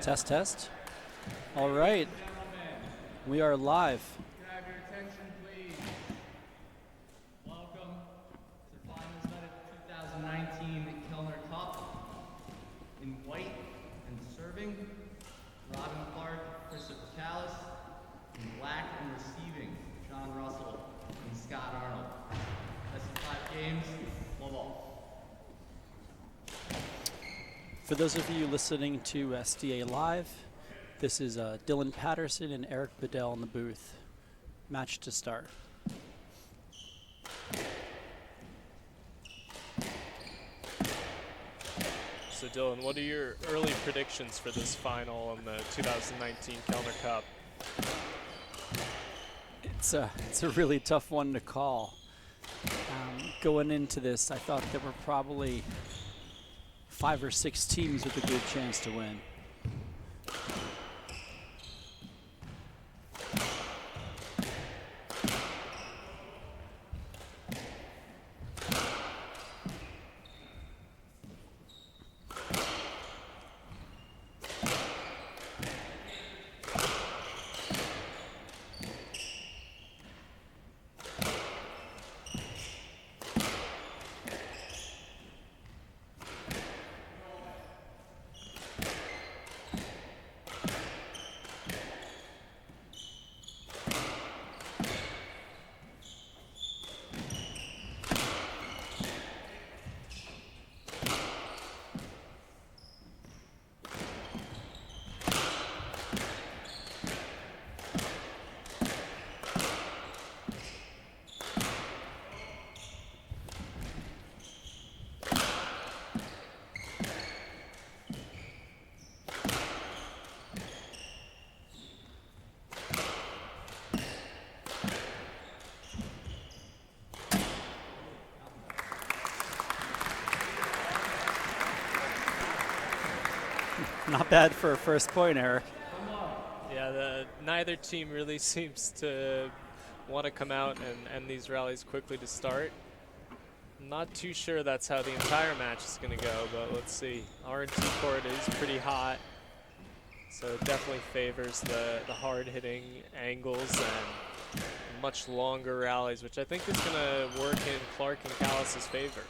Test, test. All right. We are live. Can I have your attention, please? Welcome to the finals night of the 2019 Kellner Cup. In white and serving, Robin Clark, Christopher Callis. In black and receiving, John Russell and Scott Arnold. Best of 5 games, love all. For those of you listening to SDA Live, this is Dylan Patterson and Eric Bedell in the booth. Match to start. So Dylan, what are your early predictions for this final in the 2019 Kellner Cup? It's a really tough one to call. Going into this, I thought there were probably 5 or 6 teams with a good chance to win. Not bad for a first point, Eric. Yeah, neither team really seems to want to come out and end these rallies quickly to start. I'm not too sure that's how the entire match is going to go, but let's see. R&T court is pretty hot, so it definitely favors the hard-hitting angles and much longer rallies, which I think is going to work in Clark and Callis' favor.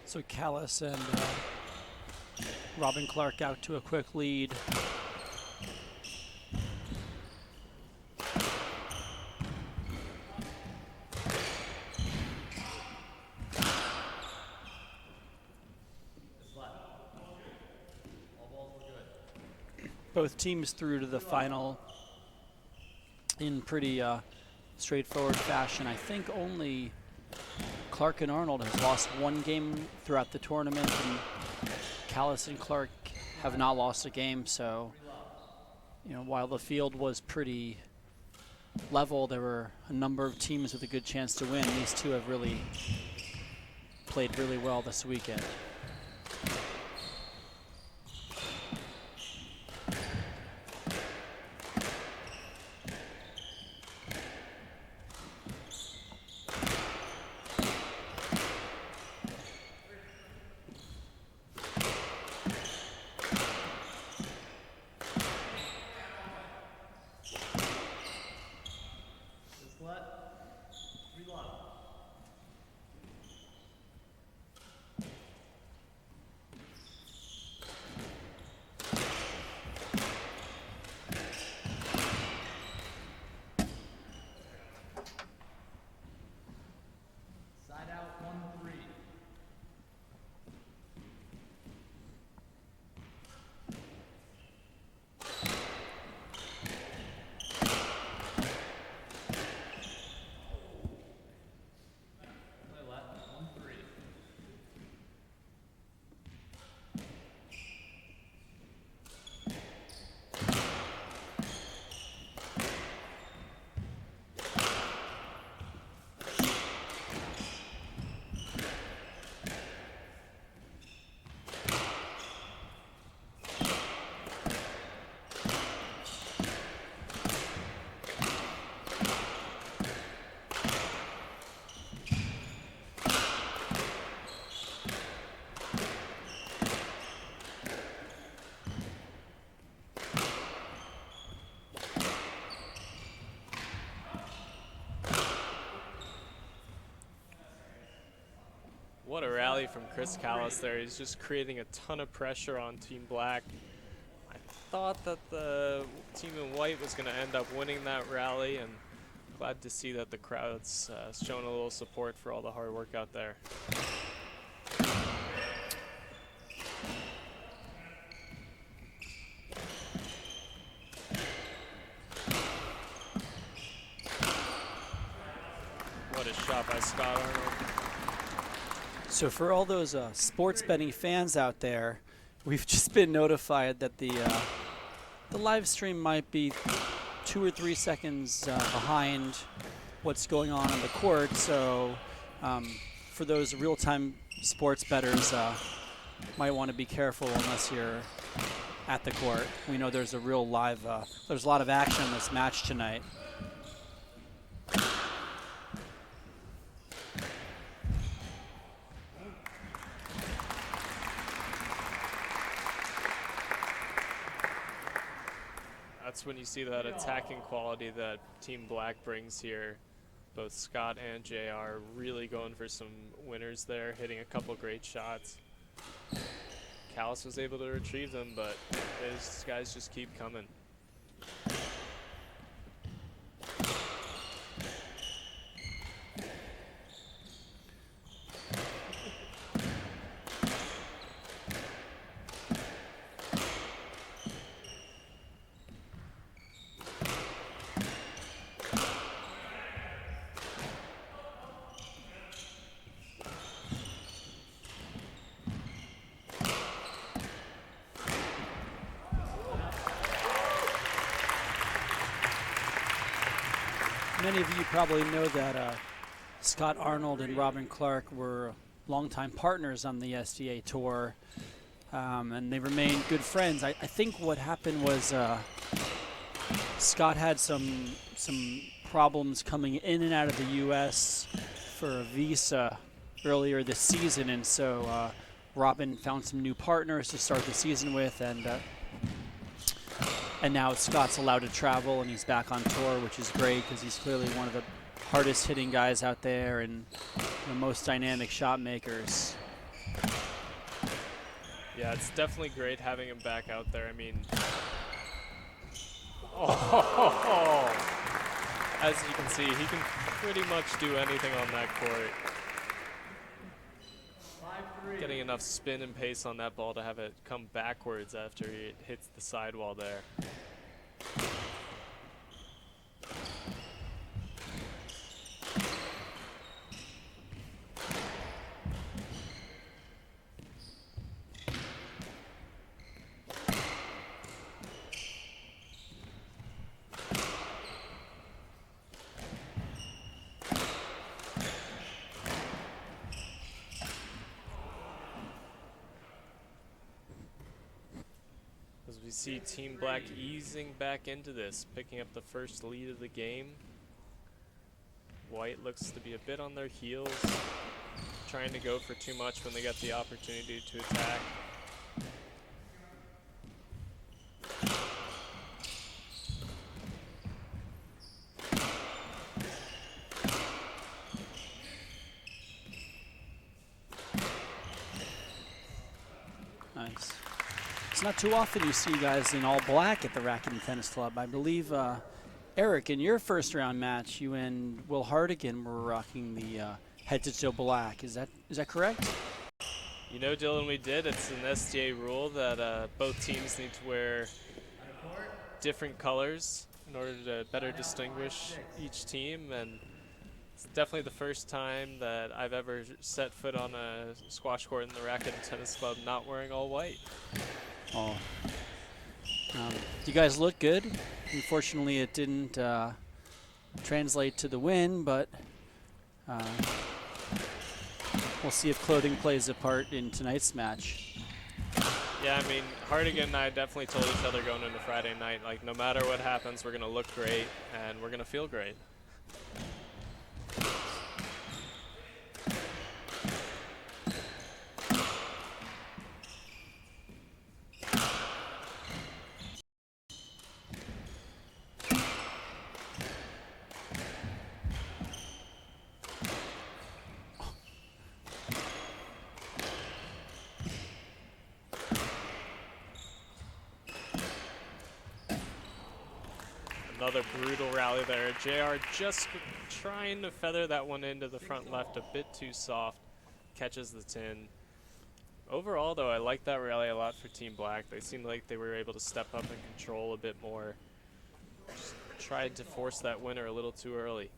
So Callis and Robin Clark out to a quick lead. Both teams through to the final in pretty straightforward fashion. I think only Clark and Arnold has lost one game throughout the tournament, and Callis and Clark have not lost a game. So, you know, while the field was pretty level, there were a number of teams with a good chance to win. These two have really played really well this weekend. rally from Chris Callis there. He's just creating a ton of pressure on Team Black. I thought that the team in white was going to end up winning that rally, and glad to see that the crowd's showing a little support for all the hard work out there. What a shot by Scott Arnold. So for all those sports betting fans out there, we've just been notified that the live stream might be 2 or 3 seconds behind what's going on the court. So for those real-time sports bettors, might want to be careful unless you're at the court. We know there's a real live, there's a lot of action in this match tonight. That's when you see that attacking quality that Team Black brings here. Both Scott and JR really going for some winners there, hitting a couple great shots. Callis was able to retrieve them, but these guys just keep coming. Many of you probably know that Scott Arnold and Robin Clark were longtime partners on the SDA tour, and they remained good friends. I think what happened was Scott had some problems coming in and out of the U.S. for a visa earlier this season, and so Robin found some new partners to start the season with, and now Scott's allowed to travel and he's back on tour, which is great because he's clearly one of the hardest hitting guys out there and the most dynamic shot makers. Yeah, it's definitely great having him back out there. I mean, as you can see, he can pretty much do anything on that court. Getting enough spin and pace on that ball to have it come backwards after it hits the sidewall there. As we see Team Black easing back into this, picking up the first lead of the game. White looks to be a bit on their heels, trying to go for too much when they get the opportunity to attack. Nice. It's not too often you see guys in all black at the Racquet and Tennis Club. I believe, Eric, in your first round match, you and Will Hardigan were rocking the head-to-toe black. Is that correct? You know, Dylan, we did. It's an SDA rule that both teams need to wear different colors in order to better distinguish each team, and it's definitely the first time that I've ever set foot on a squash court in the Racquet and Tennis Club not wearing all white. Oh. You guys look good. Unfortunately, it didn't translate to the win, but we'll see if clothing plays a part in tonight's match. Yeah, I mean, Hardigan and I definitely told each other going into Friday night, like, no matter what happens, we're going to look great and we're going to feel great. Another brutal rally there. JR just trying to feather that one into the front left a bit too soft. Catches the tin. Overall, though, I like that rally a lot for Team Black. They seemed like they were able to step up and control a bit more. Just tried to force that winner a little too early.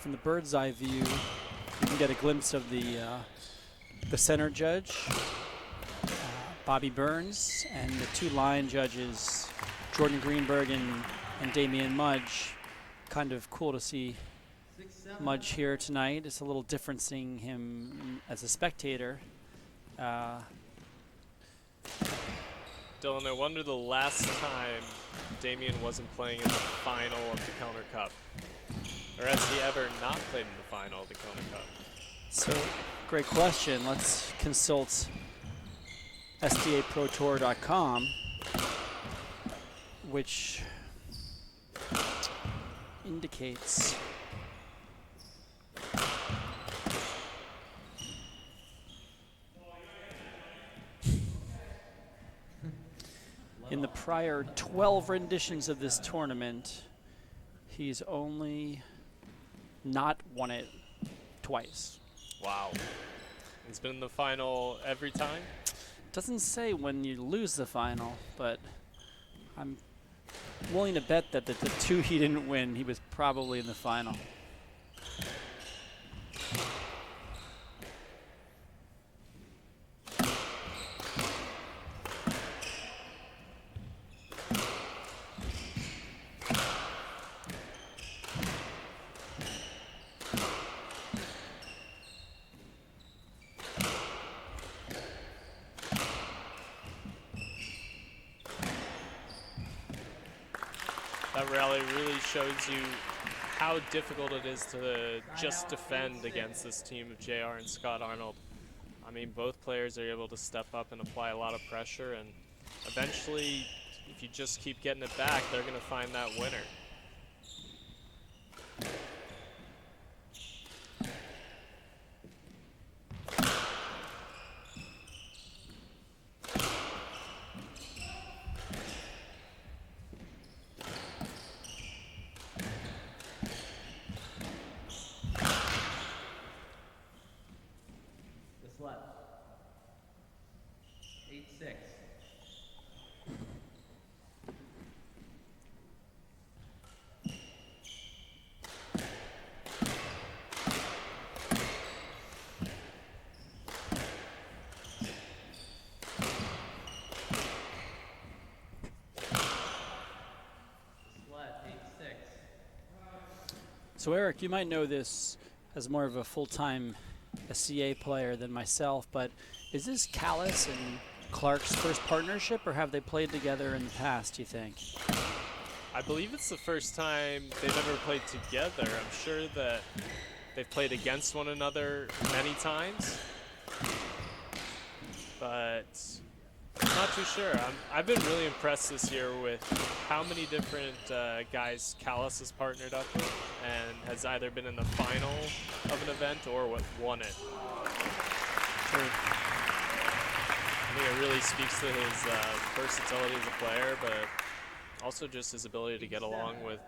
From the bird's eye view, you can get a glimpse of the center judge, Bobby Burns, and the two line judges, Jordan Greenberg and Damian Mudge. Kind of cool to see Mudge here tonight. It's a little different seeing him as a spectator. Dylan, I wonder the last time Damian wasn't playing in the final of the Kellner Cup. Or has he ever not played in the final of the Kellner Cup? So, great question. Let's consult SDAProTour.com, which indicates in the prior 12 renditions of this tournament, he's only not won it twice. Wow. He's been in the final every time? Doesn't say when you lose the final, but I'm willing to bet that the two he didn't win, he was probably in the final. That rally really shows you how difficult it is to just defend against this team of JR and Scott Arnold. I mean, both players are able to step up and apply a lot of pressure, and eventually, if you just keep getting it back, they're going to find that winner. Left. 8-6. So Eric, you might know this as more of a full-time SCA player than myself, but is this Callis and Clark's first partnership, or have they played together in the past, do you think? I believe it's the first time they've ever played together. I'm sure that they've played against one another many times, but I'm not too sure. I've been really impressed this year with how many different guys Callis has partnered up with and has either been in the final of an event or won it. Sure. I think it really speaks to his versatility as a player, but also just his ability to get along with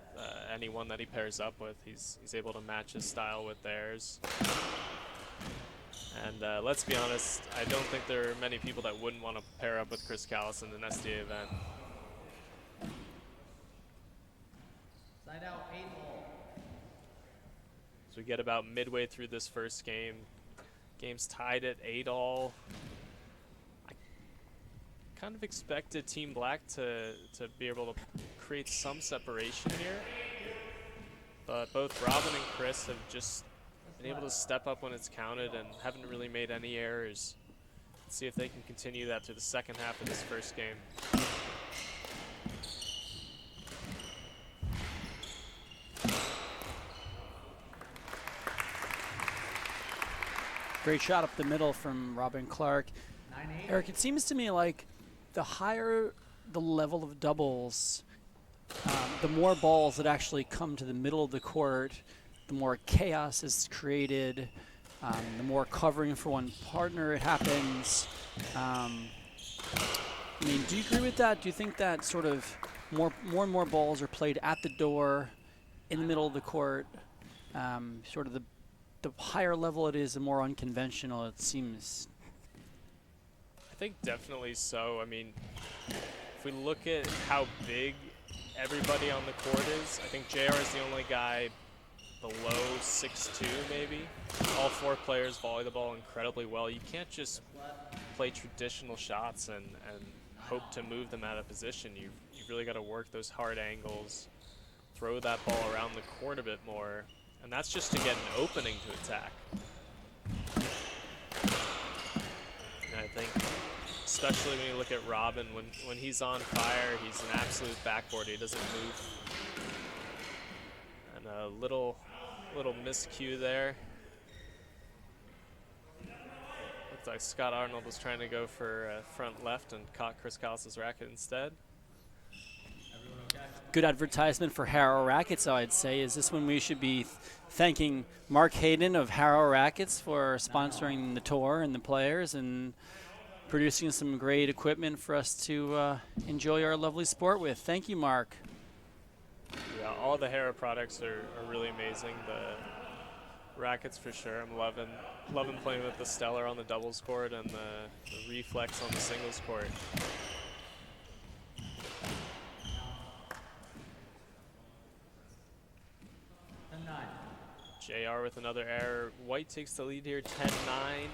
anyone that he pairs up with. He's able to match his style with theirs. And let's be honest, I don't think there are many people that wouldn't want to pair up with Chris Callis in an SDA event. Side out 8-ball. So we get about midway through this first game. Game's tied at 8-all. I kind of expected Team Black to be able to create some separation here. But both Robin and Chris have just been able to step up when it's counted and haven't really made any errors. Let's see if they can continue that through the second half of this first game. Great shot up the middle from Robin Clark. 9-8. Eric, it seems to me like the higher the level of doubles, the more balls that actually come to the middle of the court, the more chaos is created, the more covering for one partner it happens. I mean, do you agree with that? Do you think that sort of more and more balls are played at the door, in the middle of the court? Sort of the higher level it is, the more unconventional it seems. I think definitely so. I mean, if we look at how big everybody on the court is, I think JR is the only guy below 6'2", maybe. All 4 players volley the ball incredibly well. You can't just play traditional shots and hope to move them out of position. You've really got to work those hard angles, throw that ball around the court a bit more, and that's just to get an opening to attack. And I think, especially when you look at Robin, when he's on fire, he's an absolute backboard. He doesn't move. And a little miscue there. Looks like Scott Arnold was trying to go for front left and caught Chris Callis' racket instead. Good advertisement for Harrow Rackets, I'd say. Is this when we should be thanking Mark Hayden of Harrow Rackets for sponsoring the tour and the players and producing some great equipment for us to enjoy our lovely sport with? Thank you, Mark. Yeah, all the Harrow products are really amazing. The rackets for sure. I'm loving playing with the Stellar on the doubles court and the Reflex on the singles court. JR with another error. White takes the lead here, 10-9.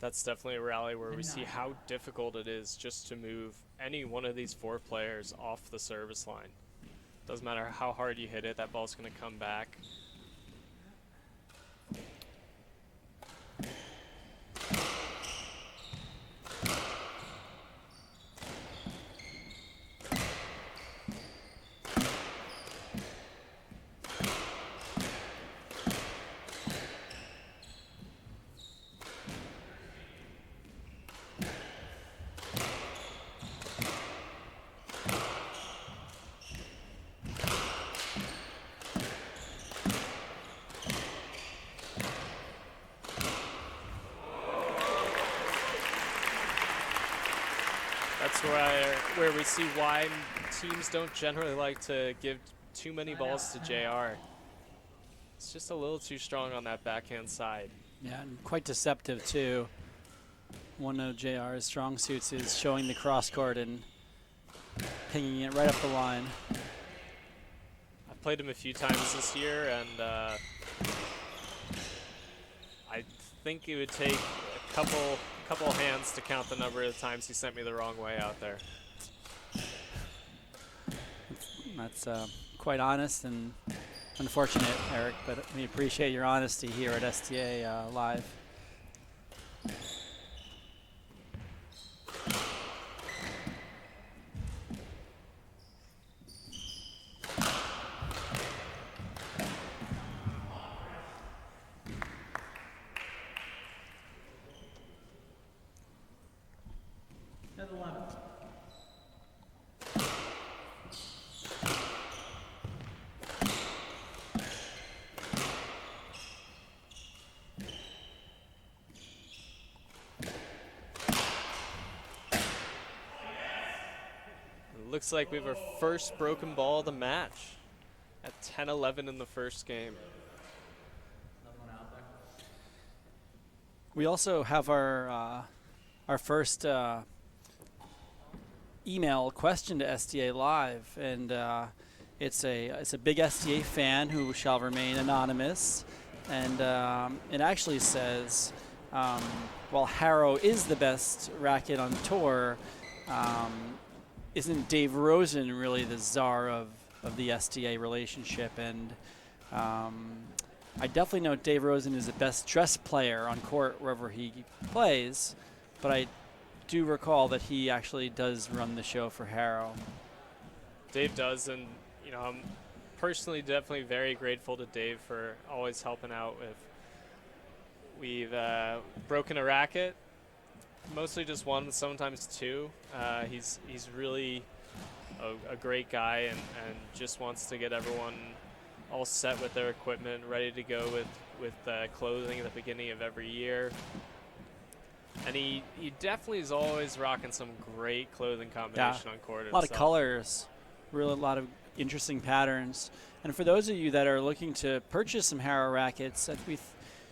That's definitely a rally where we see how difficult it is just to move any one of these 4 players off the service line. Doesn't matter how hard you hit it, that ball's going to come back. That's where we see why teams don't generally like to give too many balls to JR. It's just a little too strong on that backhand side. Yeah, and quite deceptive too. One of JR's strong suits is showing the cross court and pinging it right up the line. I've played him a few times this year, and I think it would take a couple hands to count the number of times he sent me the wrong way out there. That's quite honest and unfortunate, Eric, but we appreciate your honesty here at STA Live. looks like we have our first broken ball of the match at 10-11 in the first game. We also have our first email question to SDA Live, and it's a big SDA fan who shall remain anonymous, and it actually says, while Harrow is the best racket on tour, isn't Dave Rosen really the czar of the SDA relationship? And I definitely know Dave Rosen is the best dressed player on court wherever he plays, but I do recall that he actually does run the show for Harrow. Dave does, and you know, I'm personally definitely very grateful to Dave for always helping out with. We've broken a racket, mostly just one, sometimes two. He's really a great guy, and just wants to get everyone all set with their equipment, ready to go with clothing at the beginning of every year. And he definitely is always rocking some great clothing combination on court. A lot of colors, really a lot of interesting patterns. And for those of you that are looking to purchase some Harrow rackets,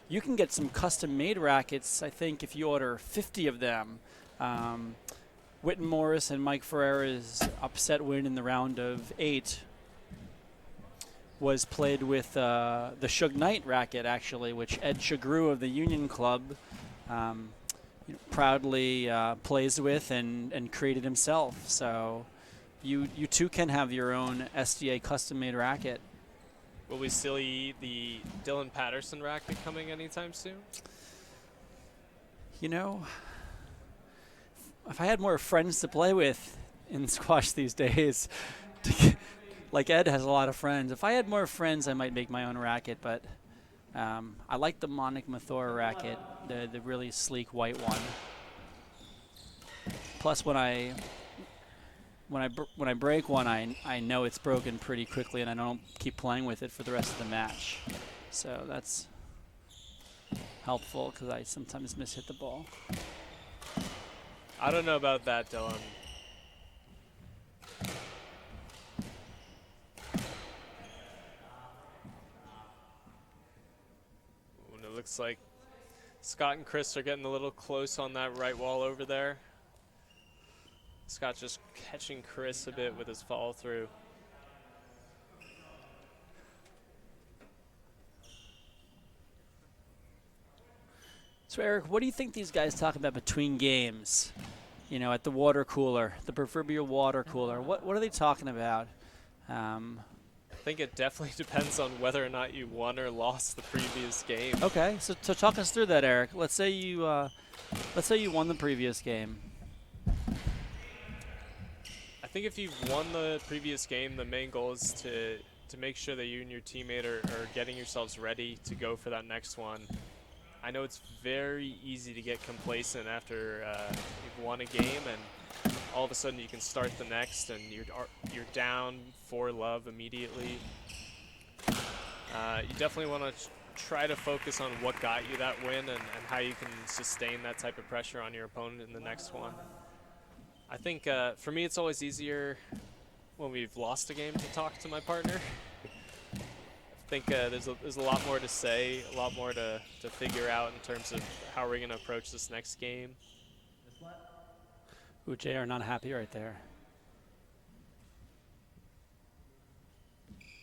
you can get some custom-made rackets, I think, if you order 50 of them. Witten Morris and Mike Ferreira's upset win in the round of 8 was played with the Suge Knight racket, actually, which Ed Shagru of the Union Club proudly plays with and created himself. So you too can have your own SDA custom-made racket. Will we see the Dylan Patterson racket coming anytime soon? You know, if I had more friends to play with in squash these days, like Ed has a lot of friends. If I had more friends, I might make my own racket, but I like the Monik Mathor racket, the really sleek white one. Plus, when I break one, I know it's broken pretty quickly, and I don't keep playing with it for the rest of the match. So that's helpful because I sometimes mishit the ball. I don't know about that, Dylan. And it looks like Scott and Chris are getting a little close on that right wall over there. Scott just catching Chris a bit with his follow through. So Eric, what do you think these guys talk about between games? You know, at the water cooler, the proverbial water cooler. What are they talking about? I think it definitely depends on whether or not you won or lost the previous game. Okay, so talk us through that, Eric. Let's say you won the previous game. I think if you've won the previous game, the main goal is to make sure that you and your teammate are getting yourselves ready to go for that next one. I know it's very easy to get complacent after you've won a game, and all of a sudden you can start the next, and you're down 4-love immediately. You definitely want to try to focus on what got you that win and how you can sustain that type of pressure on your opponent in the next one. I think for me it's always easier when we've lost a game to talk to my partner. I think there's a lot more to say, a lot more to figure out in terms of how we're going to approach this next game. Ooh, JR not happy right there.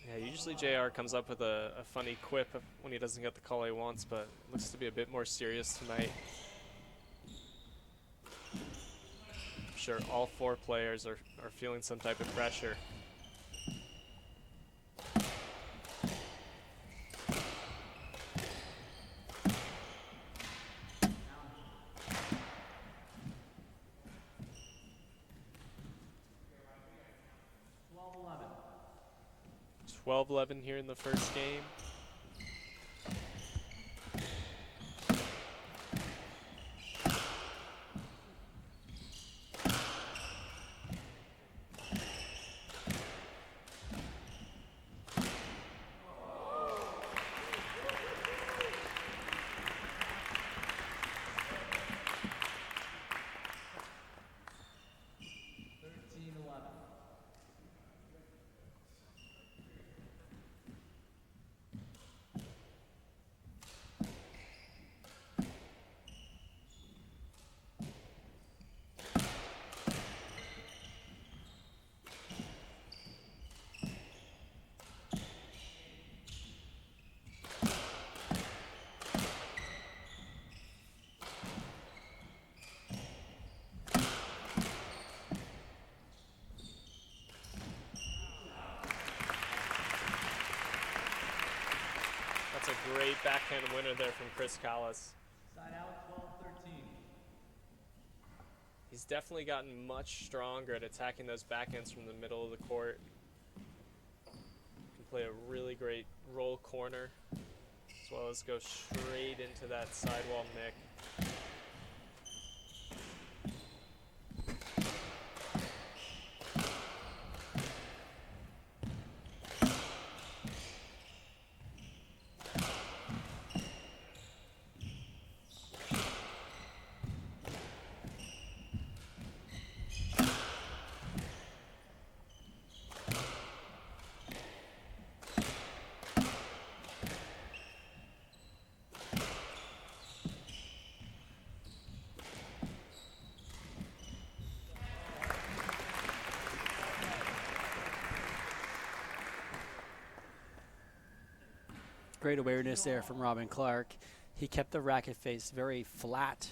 Yeah, usually JR comes up with a funny quip when he doesn't get the call he wants, but it looks to be a bit more serious tonight. I'm sure all 4 players are feeling some type of pressure. $12-11. 12-11 here in the first game. great backhand winner there from Chris Callis. Side out, 12-13. He's definitely gotten much stronger at attacking those backhands from the middle of the court. Can play a really great roll corner, as well as go straight into that sidewall nick. Great awareness there from Robin Clark. He kept the racket face very flat,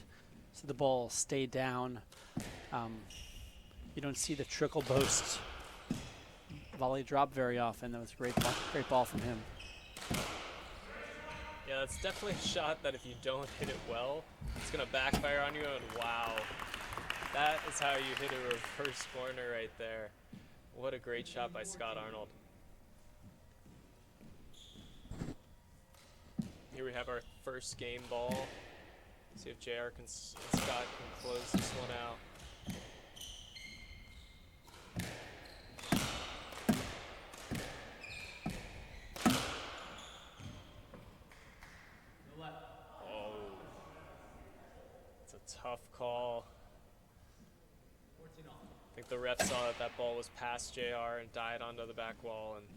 so the ball stayed down. You don't see the trickle boast volley drop very often. That was a great ball from him. Yeah, that's definitely a shot that if you don't hit it well, it's going to backfire on you, and wow. That is how you hit a reverse corner right there. What a great shot by Scott Arnold. Here we have our first game ball. See if JR and Scott can close this one out. Oh, it's a tough call. I think the ref saw that that ball was past JR and died onto the back wall and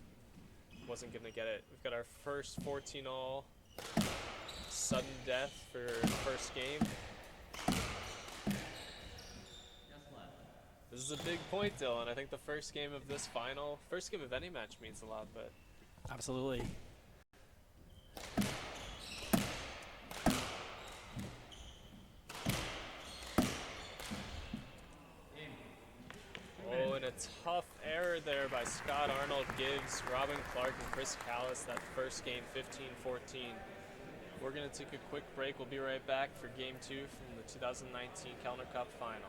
wasn't going to get it. We've got our first 14-all. Sudden death for first game. This is a big point, Dylan. I think the first game of this final, first game of any match means a lot, but Absolutely. oh, and a tough error there by Scott Arnold gives Robin Clark and Chris Callis that first game 15-14. We're going to take a quick break. We'll be right back for Game 2 from the 2019 Kellner Cup Final.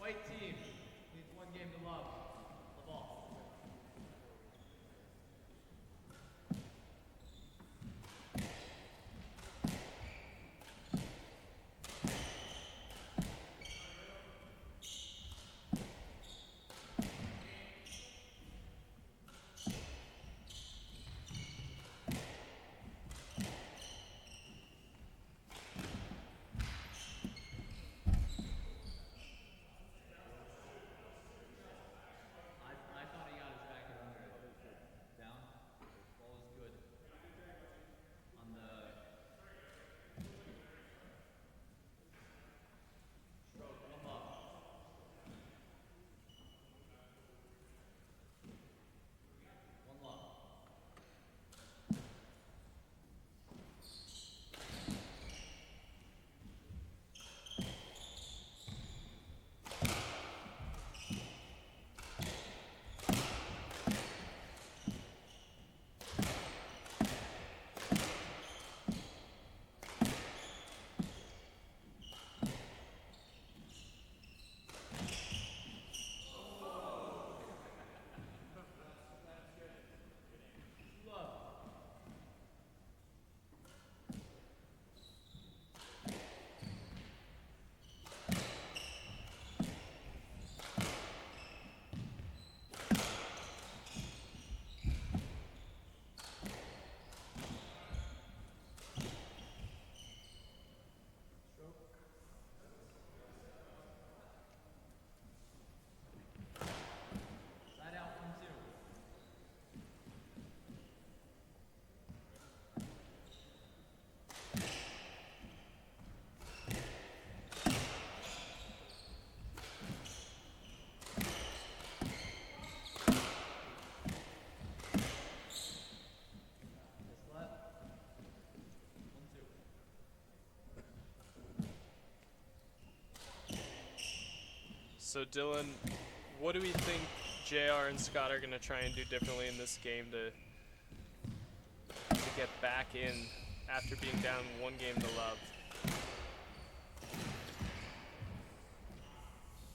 White team needs one game to love. The ball. So Dylan, what do we think JR and Scott are going to try and do differently in this game to get back in after being down 1 game to love?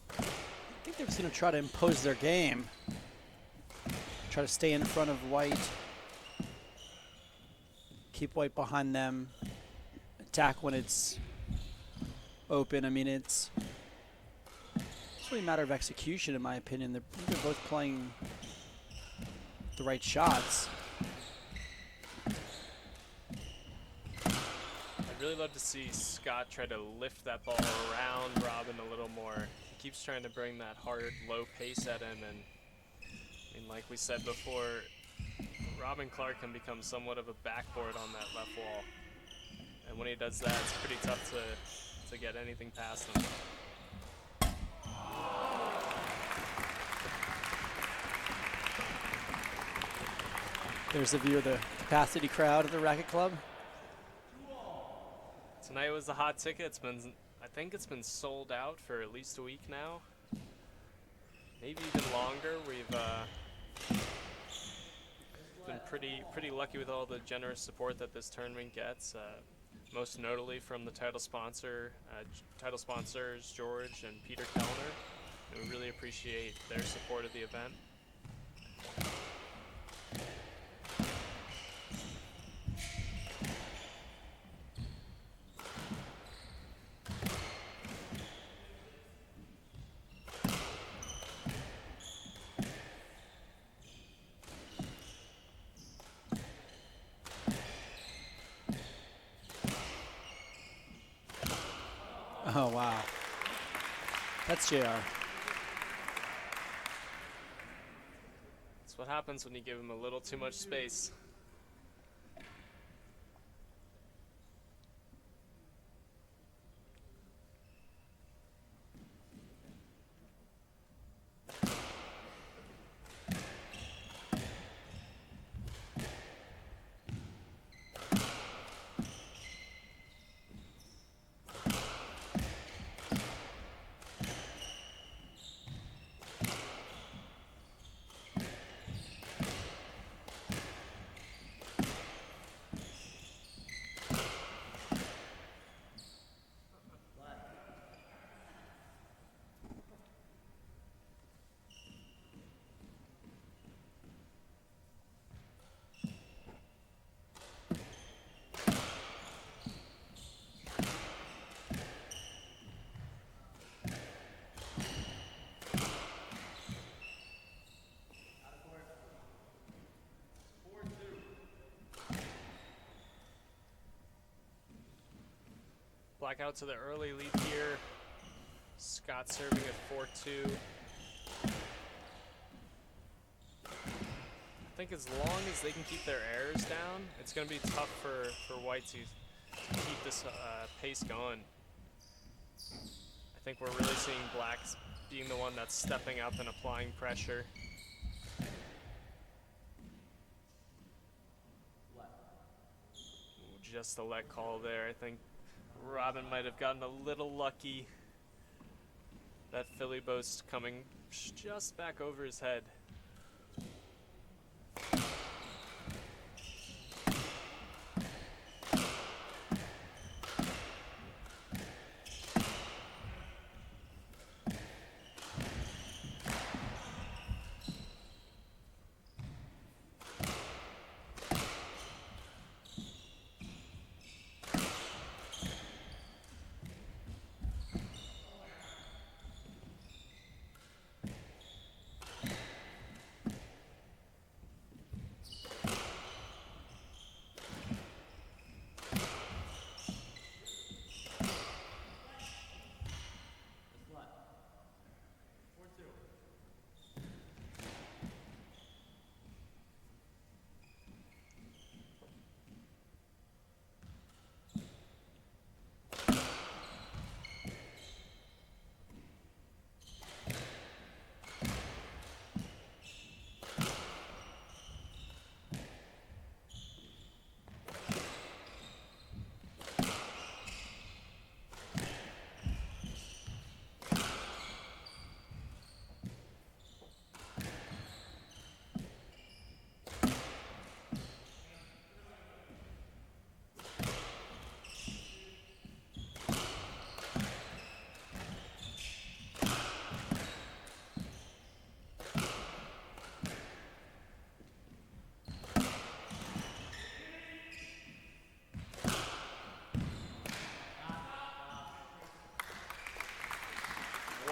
I think they're just going to try to impose their game. Try to stay in front of White. Keep White behind them. Attack when it's open. I mean, it's really a matter of execution, in my opinion. They're both playing the right shots. I'd really love to see Scott try to lift that ball around Robin a little more. He keeps trying to bring that hard, low pace at him, and I mean, like we said before, Robin Clark can become somewhat of a backboard on that left wall. And when he does that, it's pretty tough to get anything past him. There's a view of the capacity crowd at the Racquet Club. Tonight was the hot ticket. I think it's been sold out for at least a week now. Maybe even longer. We've been pretty lucky with all the generous support that this tournament gets. Most notably from the title sponsors George and Peter Kellner. And we really appreciate their support of the event. Oh, wow. That's JR. That's what happens when you give him a little too much space. Blackout to the early lead here. Scott serving at 4-2. I think as long as they can keep their errors down, it's going to be tough for White to keep this pace going. I think we're really seeing Black being the one that's stepping up and applying pressure. Just a let call there. I think Robin might have gotten a little lucky. That Philly boast coming just back over his head.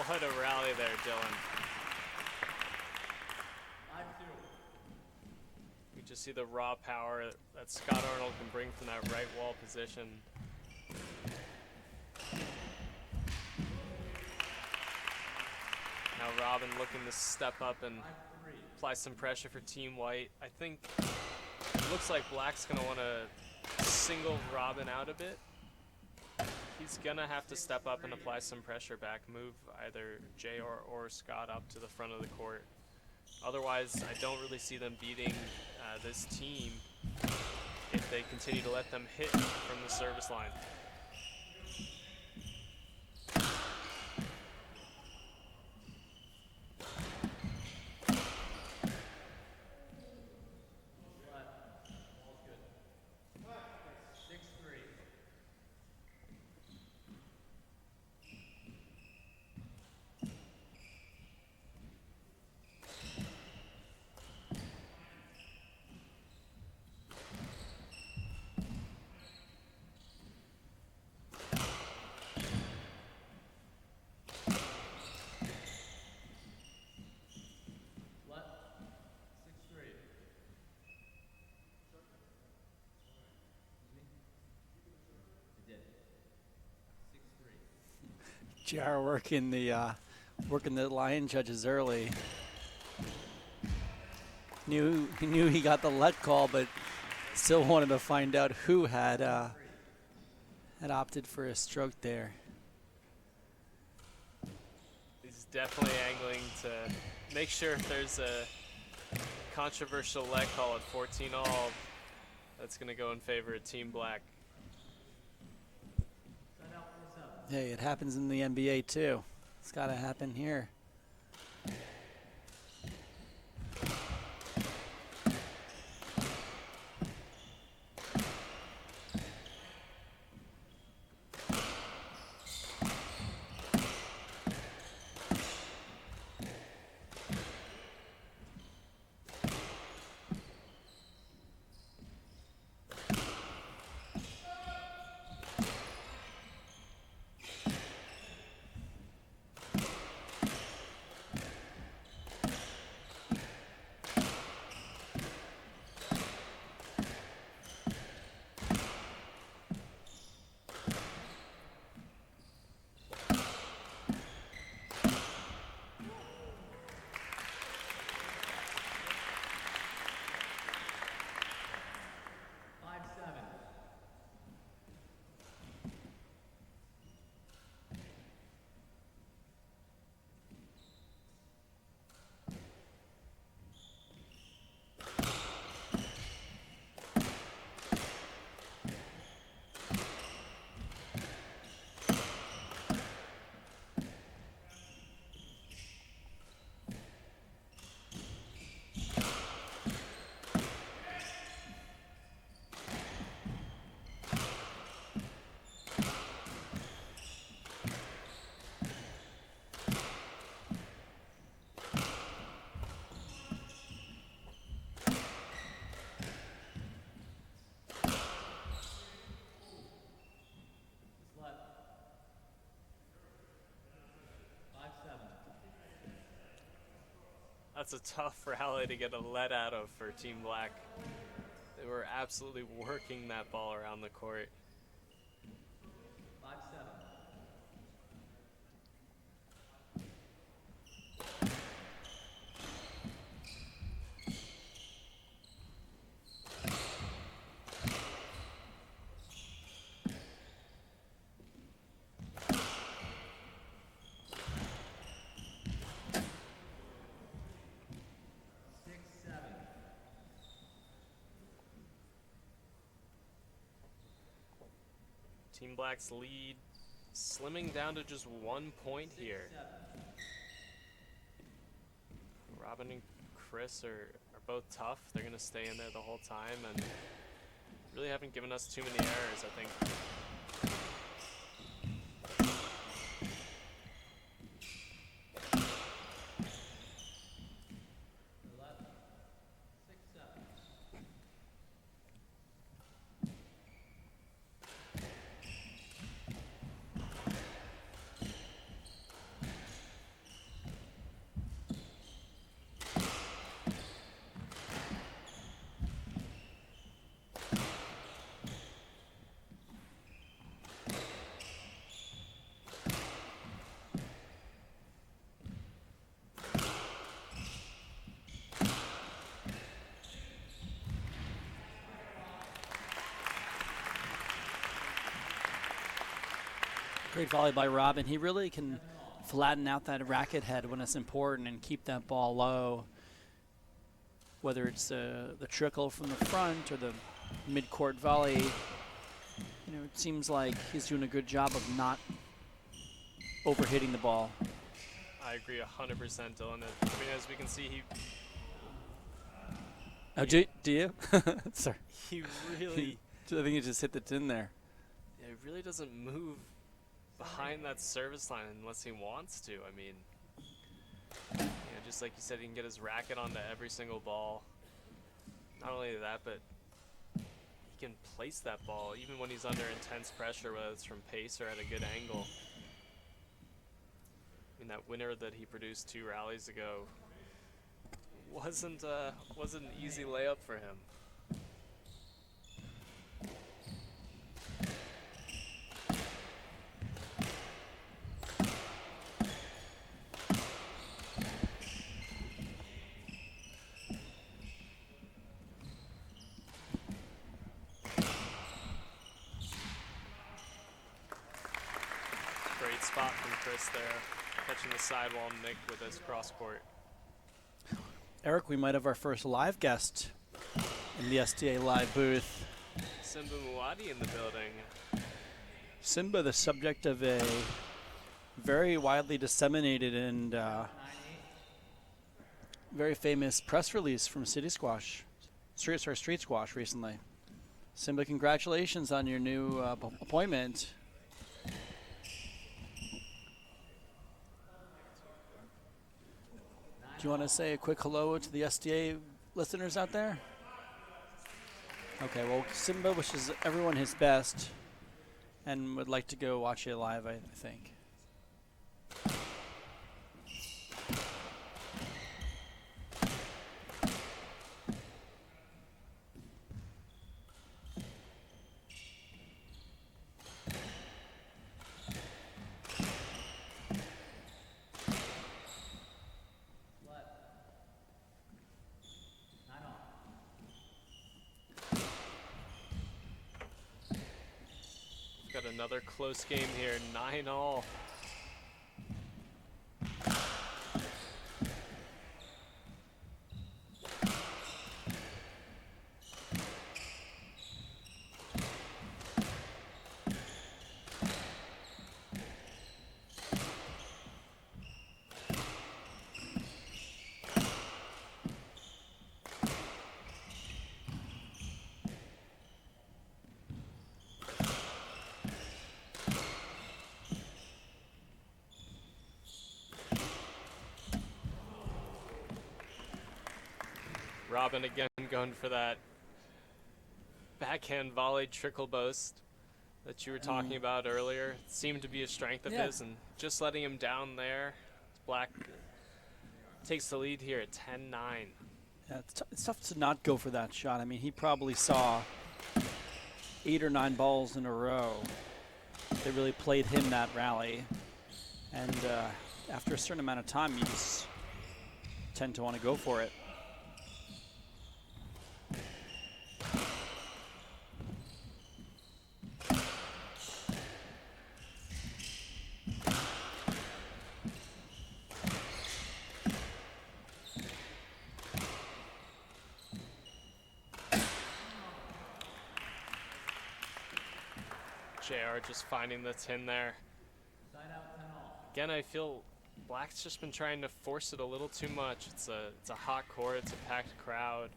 What a rally there, Dylan. 5-2. You just see the raw power that Scott Arnold can bring from that right wall position. Now Robin looking to step up and 5-3. apply some pressure for Team White. I think it looks like Black's going to want to single Robin out a bit. He's going to have to step up and apply some pressure back, move either Jay or Scott up to the front of the court. Otherwise, I don't really see them beating this team if they continue to let them hit from the service line. Ball's good. 6-3. What? 6-3. It did. 6-3. JR working the line judges early. He knew he got the let call, but still wanted to find out who had opted for a stroke there. He's definitely angling to make sure if there's a controversial let call at 14-all, that's going to go in favor of Team Black. Side out 4-7. Hey, it happens in the NBA too. It's got to happen here. That's a tough rally to get a let out of for Team Black. They were absolutely working that ball around the court. 5-7. Team Black's lead slimming down to just 1 point here. Robin and Chris are both tough. They're going to stay in there the whole time and really haven't given us too many errors, I think. Great volley by Robin. He really can flatten out that racket head when it's important and keep that ball low. Whether it's the trickle from the front or the mid-court volley, you know, it seems like he's doing a good job of not overhitting the ball. I agree 100%, Dylan. I mean, as we can see, Oh, do you? Sorry. he really, I think you just hit the tin there. yeah, he really doesn't move behind that service line unless he wants to. I mean, you know, just like you said, he can get his racket onto every single ball. Not only that, but he can place that ball even when he's under intense pressure, whether it's from pace or at a good angle. I mean, that winner that he produced 2 rallies ago wasn't an easy layup for him. Great spot from Chris there, catching the sidewall nick with his cross court. Eric, we might have our first live guest in the SDA live booth. Simba Muadi in the building. Simba, the subject of a very widely disseminated and very famous press release from Street Squash recently. Simba, congratulations on your new appointment. Do you want to say a quick hello to the SDA listeners out there? Okay, well, Simba wishes everyone his best and would like to go watch it live, I think. Got another close game here, 9-all. Robin again going for that backhand volley trickle boast that you were talking about earlier. It seemed to be a strength of his, and just letting him down there. Black takes the lead here at 10-9. Yeah, it's tough to not go for that shot. I mean, he probably saw 8 or 9 balls in a row. They really played him that rally. And after a certain amount of time, you just tend to want to go for it. JR just finding the tin there. Again, I feel Black's just been trying to force it a little too much. It's a hot court, it's a packed crowd.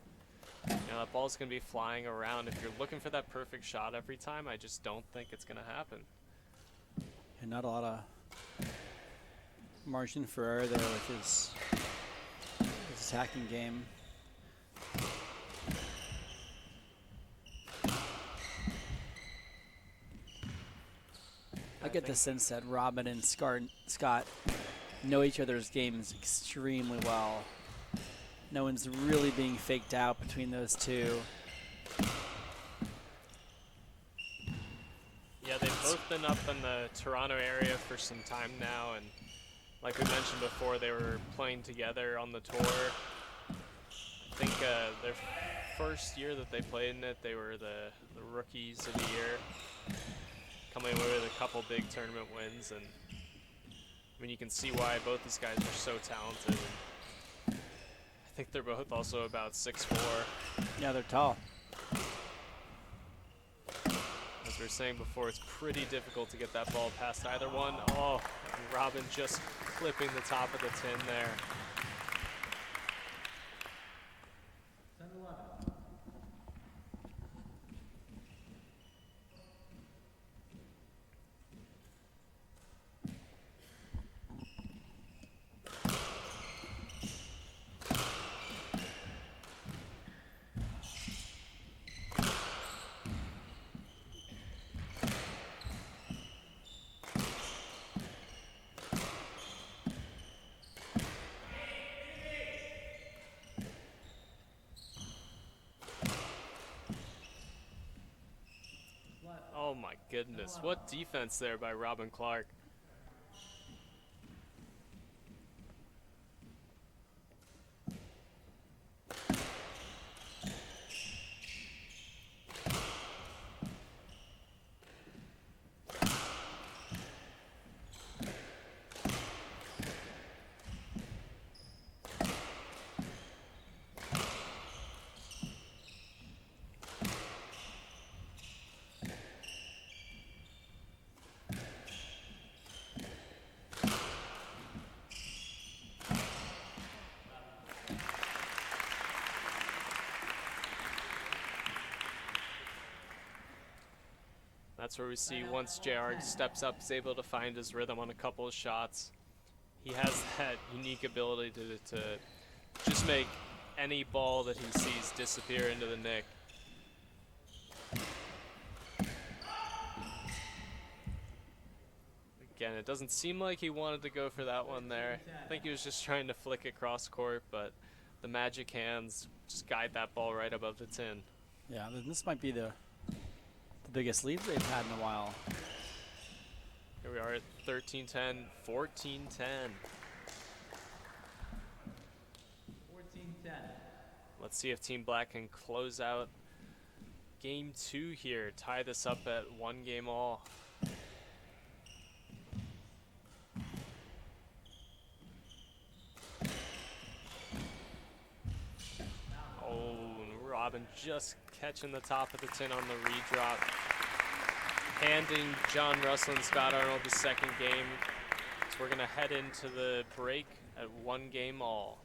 You know, that ball's gonna be flying around. If you're looking for that perfect shot every time, I just don't think it's gonna happen. And not a lot of margin for error there with his attacking game. I get the sense that Robin and Scott know each other's games extremely well. No one's really being faked out between those two. Yeah, they've both been up in the Toronto area for some time now, and like we mentioned before, they were playing together on the tour. I think their first year that they played in it, they were the rookies of the year. coming away with a couple big tournament wins, and I mean, you can see why both these guys are so talented. And I think they're both also about 6'4". Yeah, they're tall. As we were saying before, it's pretty difficult to get that ball past either one. Oh, and Robin just clipping the top of the tin there. 10-11. Oh my goodness, what defense there by Robin Clark. That's where we see once JR steps up, is able to find his rhythm on a couple of shots. He has that unique ability to just make any ball that he sees disappear into the nick. Again, it doesn't seem like he wanted to go for that one there. I think he was just trying to flick it cross court, but the magic hands just guide that ball right above the tin. Yeah, this might be the biggest lead they've had in a while. Here we are at 13-10, 14-10. 14-10. Let's see if Team Black can close out game 2 here, tie this up at 1 game all. Oh, Robin just catching the top of the tin on the redrop, handing John Russell and Scott Arnold the second game. So we're gonna head into the break at 1 game all.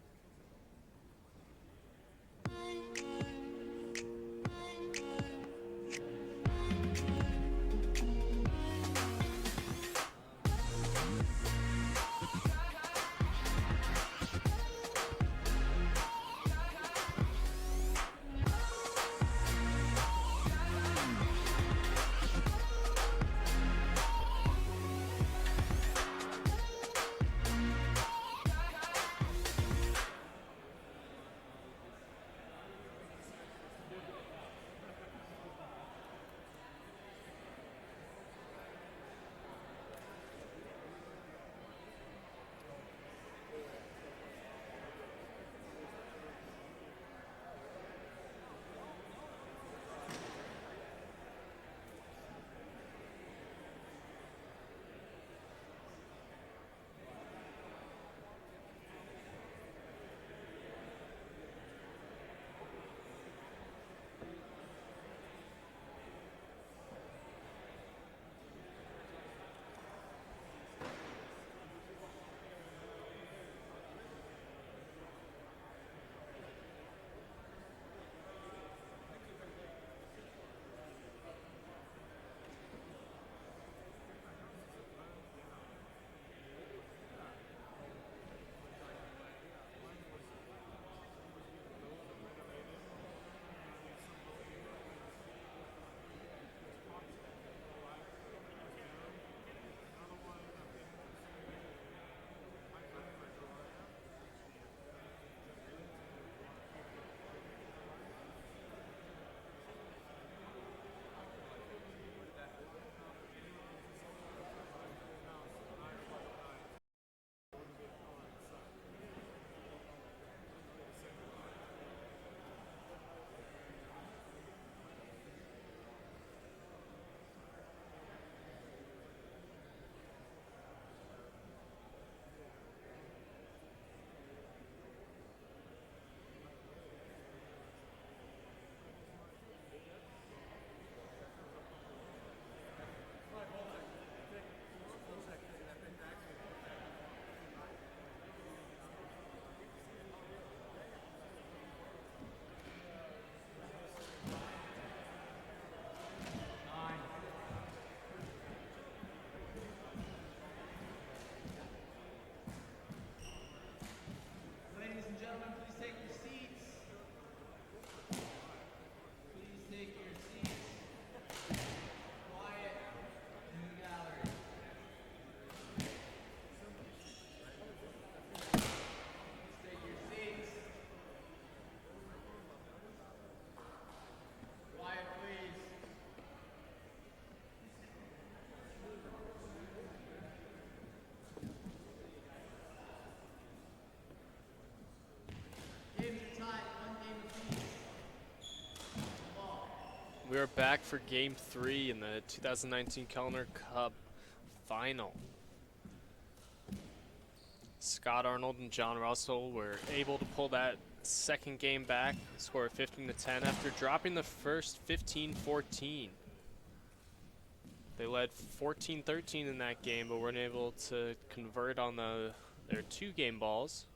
We are back for Game 3 in the 2019 Kellner Cup final. Scott Arnold and John Russell were able to pull that second game back, score 15-10 after dropping the first 15-14. They led 14-13 in that game, but weren't able to convert on their 2 game balls.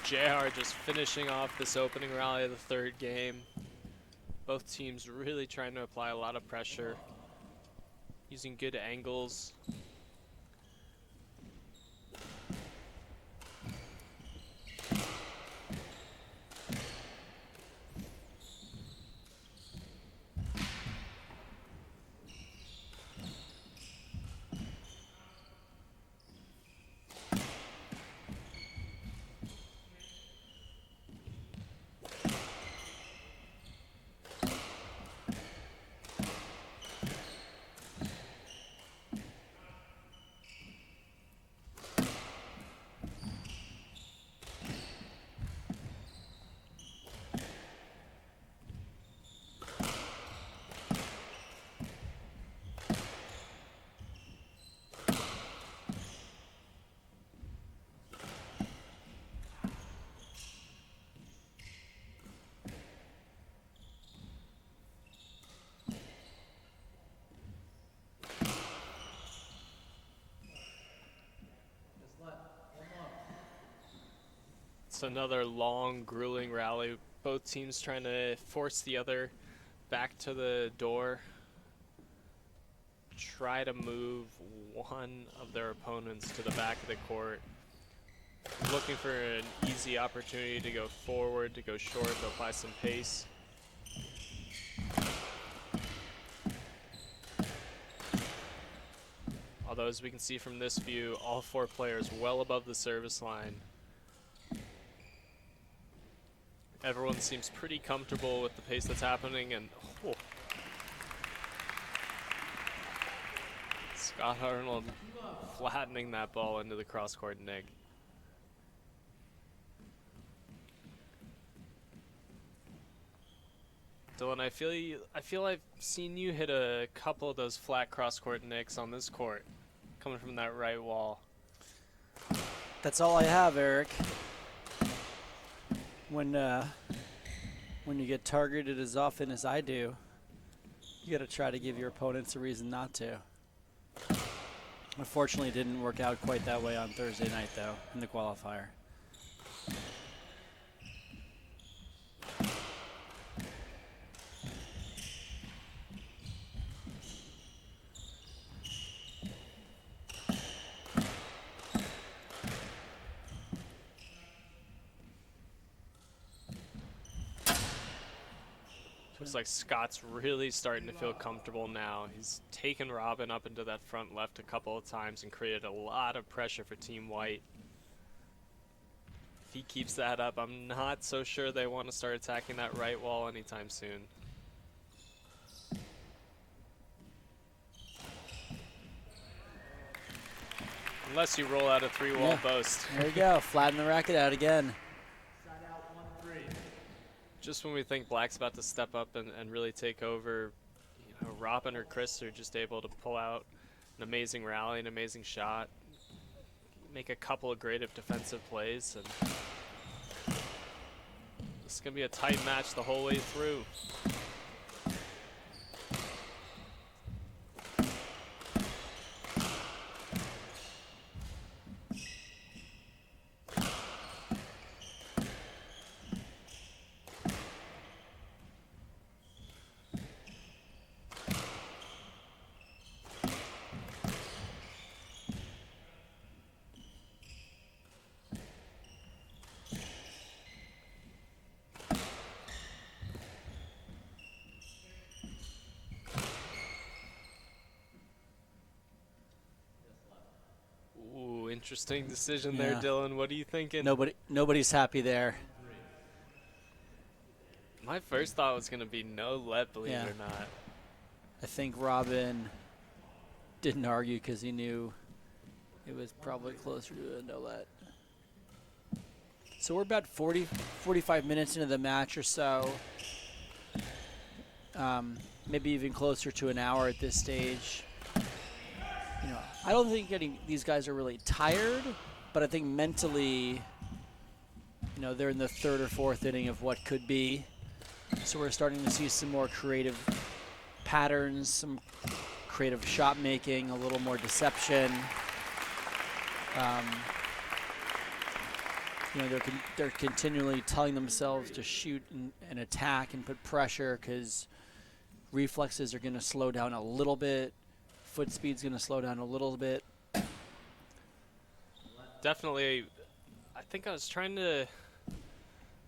JR just finishing off this opening rally of the third game. Both teams really trying to apply a lot of pressure, using good angles. It's another long, grueling rally. Both teams trying to force the other back to the door. Try to move one of their opponents to the back of the court. Looking for an easy opportunity to go forward, to go short, to apply some pace. Although, as we can see from this view, all 4 players well above the service line. Everyone seems pretty comfortable with the pace that's happening, and Scott Arnold flattening that ball into the cross-court nick. Dylan, I feel I've seen you hit a couple of those flat cross-court nicks on this court, coming from that right wall. That's all I have, Eric. When you get targeted as often as I do, you got to try to give your opponents a reason not to. Unfortunately, it didn't work out quite that way on Thursday night, though, in the qualifier. Looks like Scott's really starting to feel comfortable now. He's taken Robin up into that front left a couple of times and created a lot of pressure for Team White. If he keeps that up, I'm not so sure they want to start attacking that right wall anytime soon. Unless you roll out a 3-wall boast. There you go. Flatten the racket out again. Side out 1-3. Just when we think Black's about to step up and really take over, you know, Robin or Chris are just able to pull out an amazing rally, an amazing shot, make a couple of great defensive plays, and this is going to be a tight match the whole way through. Interesting decision there, Dylan. What are you thinking? Nobody's happy there. My first thought was going to be no let, believe it or not. I think Robin didn't argue because he knew it was probably closer to a no let. So we're about 45 minutes into the match or so. Maybe even closer to an hour at this stage. You know, I don't think these guys are really tired, but I think mentally, you know, they're in the third or fourth inning of what could be. So we're starting to see some more creative patterns, some creative shot making, a little more deception. You know, they're continually telling themselves to shoot and attack and put pressure because reflexes are going to slow down a little bit. Foot speed's going to slow down a little bit. Definitely. I think I was trying to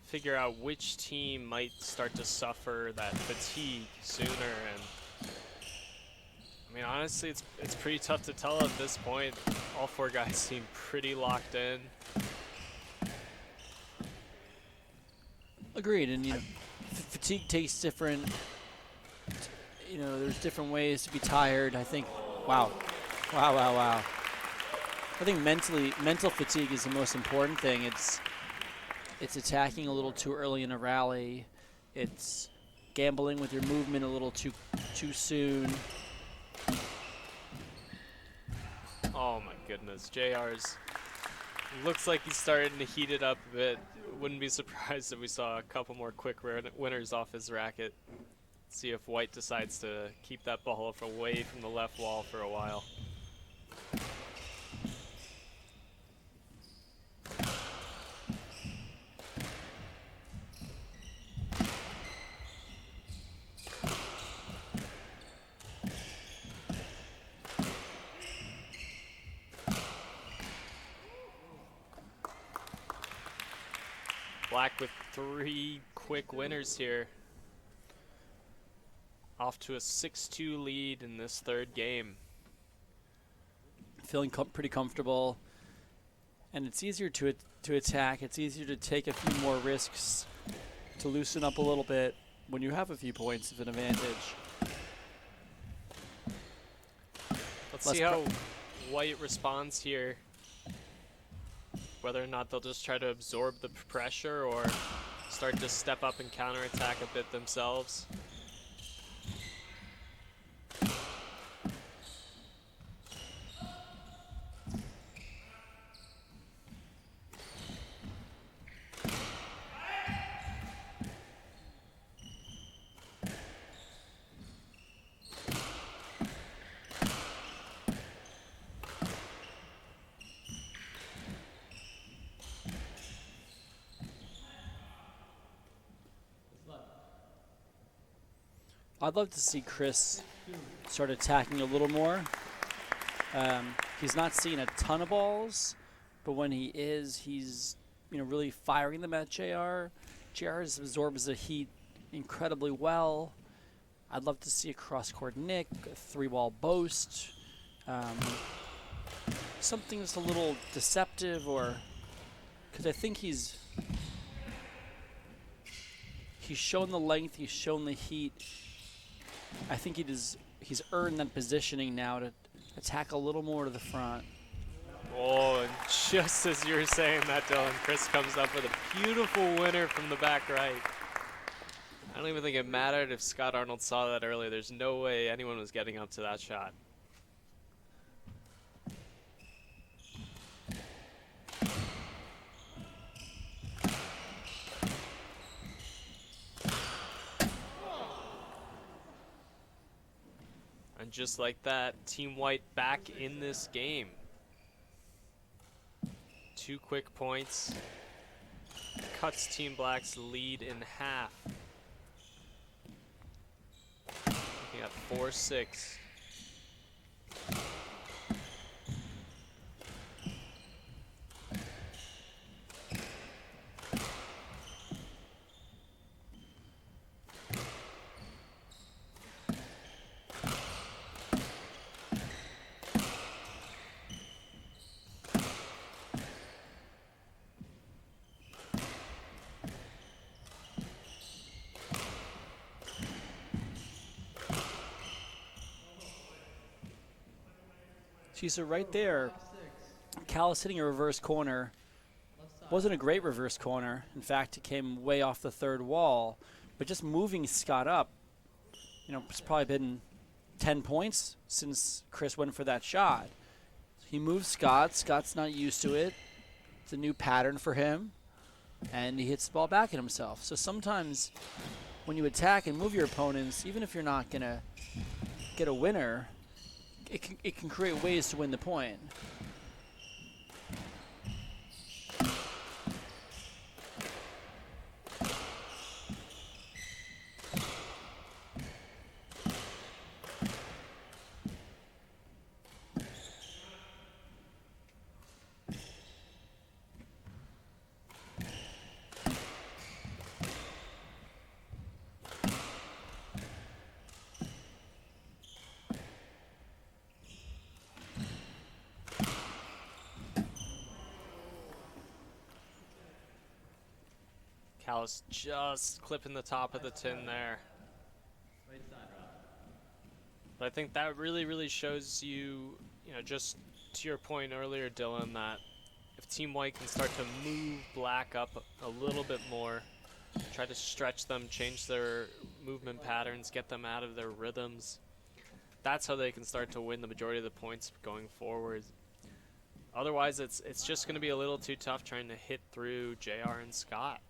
figure out which team might start to suffer that fatigue sooner, and I mean, honestly, it's pretty tough to tell at this point. All four guys seem pretty locked in. Agreed, and you know, fatigue tastes different. You know, there's different ways to be tired. I think, wow. I think mental fatigue is the most important thing. It's attacking a little too early in a rally. It's gambling with your movement a little too soon. Oh my goodness, JR's looks like he's starting to heat it up a bit. Wouldn't be surprised if we saw a couple more quick winners off his racket. See if White decides to keep that ball away from the left wall for a while. Black with 3 quick winners here. Off to a 6-2 lead in this third game. Feeling pretty comfortable, and it's easier to attack. It's easier to take a few more risks, to loosen up a little bit when you have a few points of an advantage. Let's see how White responds here. Whether or not they'll just try to absorb the pressure or start to step up and counterattack a bit themselves. I'd love to see Chris start attacking a little more. He's not seeing a ton of balls, but when he is, he's really firing them at JR. JR absorbs the heat incredibly well. I'd love to see a cross-court nick, a three-wall boast, something that's a little deceptive, or because I think he's shown the length, he's shown the heat. I think he's earned that positioning now to attack a little more to the front. Oh, and just as you were saying that, Dylan, Chris comes up with a beautiful winner from the back right. I don't even think it mattered if Scott Arnold saw that earlier. There's no way anyone was getting up to that shot. And just like that, Team White back in this game. 2 quick points. Cuts Team Black's lead in half. Looking at 4-6. So right there, Callis hitting a reverse corner. Wasn't a great reverse corner. In fact, it came way off the third wall. But just moving Scott up, it's probably been 10 points since Chris went for that shot. He moves Scott. Scott's not used to it. It's a new pattern for him. And he hits the ball back at himself. So sometimes when you attack and move your opponents, even if you're not going to get a winner, it can create ways to win the point. Callis just clipping the top of the tin there. Right side, Rob. But I think that really shows you, just to your point earlier, Dylan, that if Team White can start to move Black up a little bit more, try to stretch them, change their movement patterns, get them out of their rhythms, that's how they can start to win the majority of the points going forward. Otherwise, it's just going to be a little too tough trying to hit through JR and Scott.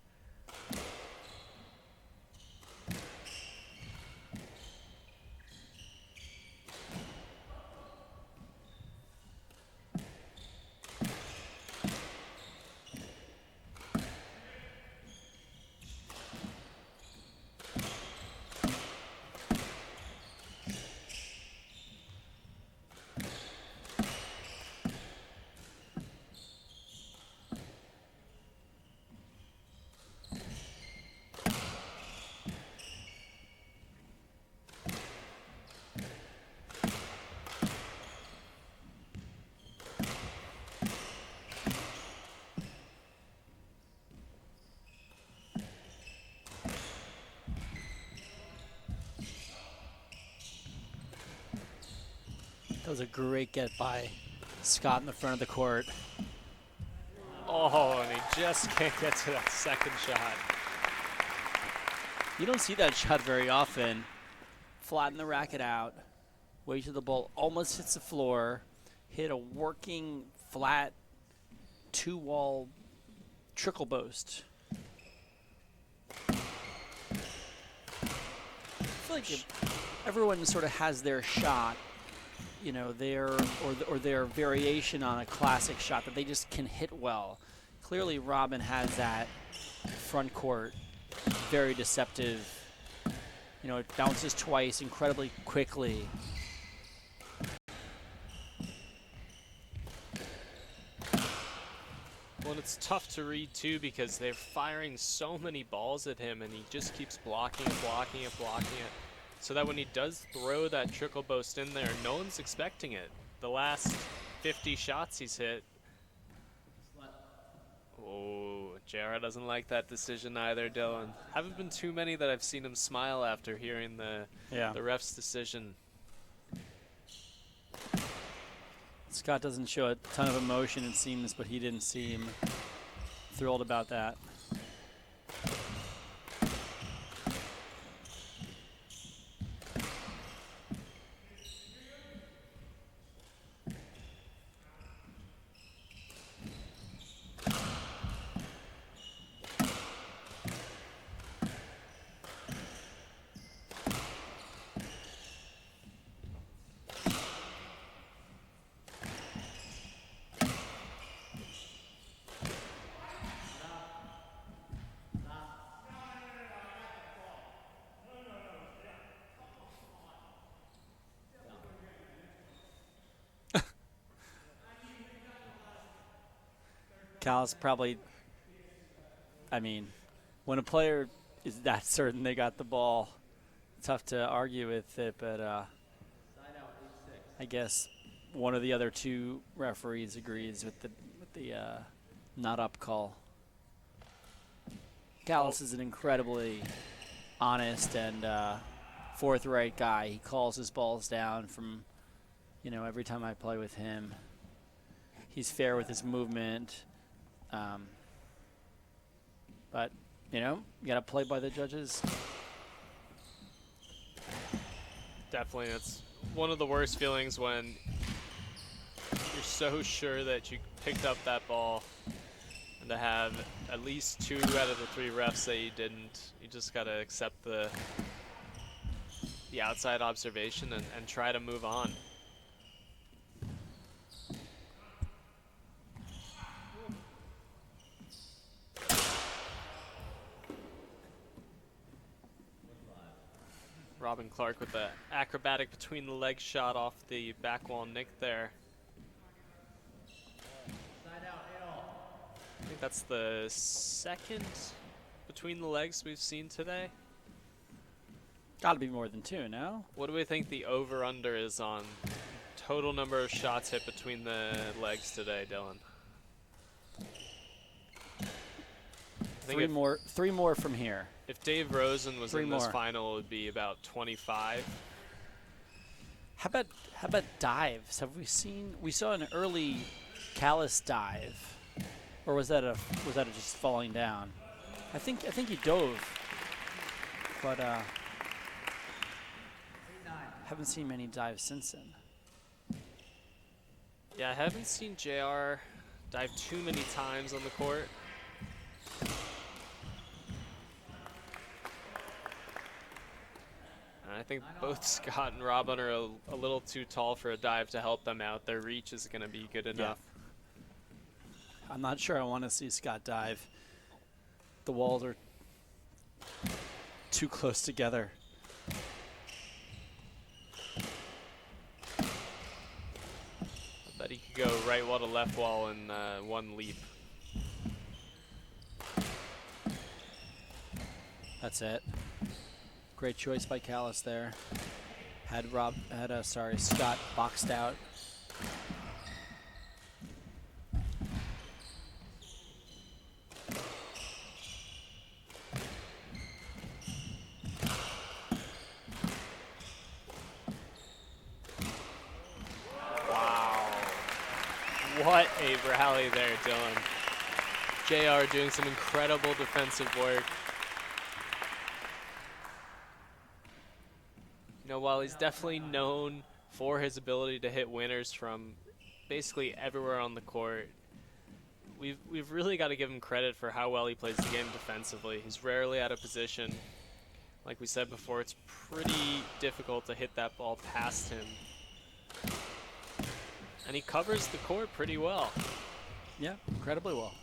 That was a great get by Scott in the front of the court. Oh, and he just can't get to that second shot. You don't see that shot very often. Flatten the racket out, wait till the ball almost hits the floor, hit a working flat 2-wall trickle boast. I feel like everyone sort of has their shot, their variation on a classic shot that they just can hit well. Clearly, Robin has that front court, very deceptive. It bounces twice incredibly quickly. Well, and it's tough to read too because they're firing so many balls at him and he just keeps blocking it, blocking it, blocking it. So that when he does throw that trickle boast in there, no one's expecting it. The last 50 shots he's hit. Oh, JR doesn't like that decision either, Dylan. Haven't been too many that I've seen him smile after hearing the ref's decision. Scott doesn't show a ton of emotion, it seems, but he didn't seem thrilled about that. Callis probably, I mean, when a player is that certain they got the ball, tough to argue with it, but I guess one of the other two referees agrees with the not up call. Callis is an incredibly honest and forthright guy. He calls his balls down from, every time I play with him. He's fair with his movement. But, you got to play by the judges. Definitely. It's one of the worst feelings when you're so sure that you picked up that ball and to have at least 2 out of the 3 refs say you didn't. You just got to accept the outside observation and try to move on. Robin Clark with the acrobatic between the legs shot off the back wall nick there. I think that's the second between the legs we've seen today. Got to be more than 2, no? What do we think the over-under is on total number of shots hit between the legs today, Dylan? I think 3 more from here. If Dave Rosen was 3 in this more. final, it would be about 25. How about dives? Have we seen? We saw an early Callis dive, or was that just falling down? I think he dove, but haven't seen many dives since then. Yeah, I haven't seen JR dive too many times on the court. I think both Scott and Robin are a little too tall for a dive to help them out. Their reach is going to be good enough. I'm not sure I want to see Scott dive. The walls are too close together. I bet he could go right wall to left wall in one leap. That's it. Great choice by Callis there. Had Scott boxed out. Wow. What a rally there, Dylan. JR doing some incredible defensive work. While he's definitely known for his ability to hit winners from basically everywhere on the court, we've really got to give him credit for how well he plays the game defensively. He's rarely out of position. Like we said before, it's pretty difficult to hit that ball past him. And he covers the court pretty well. Yeah, incredibly well.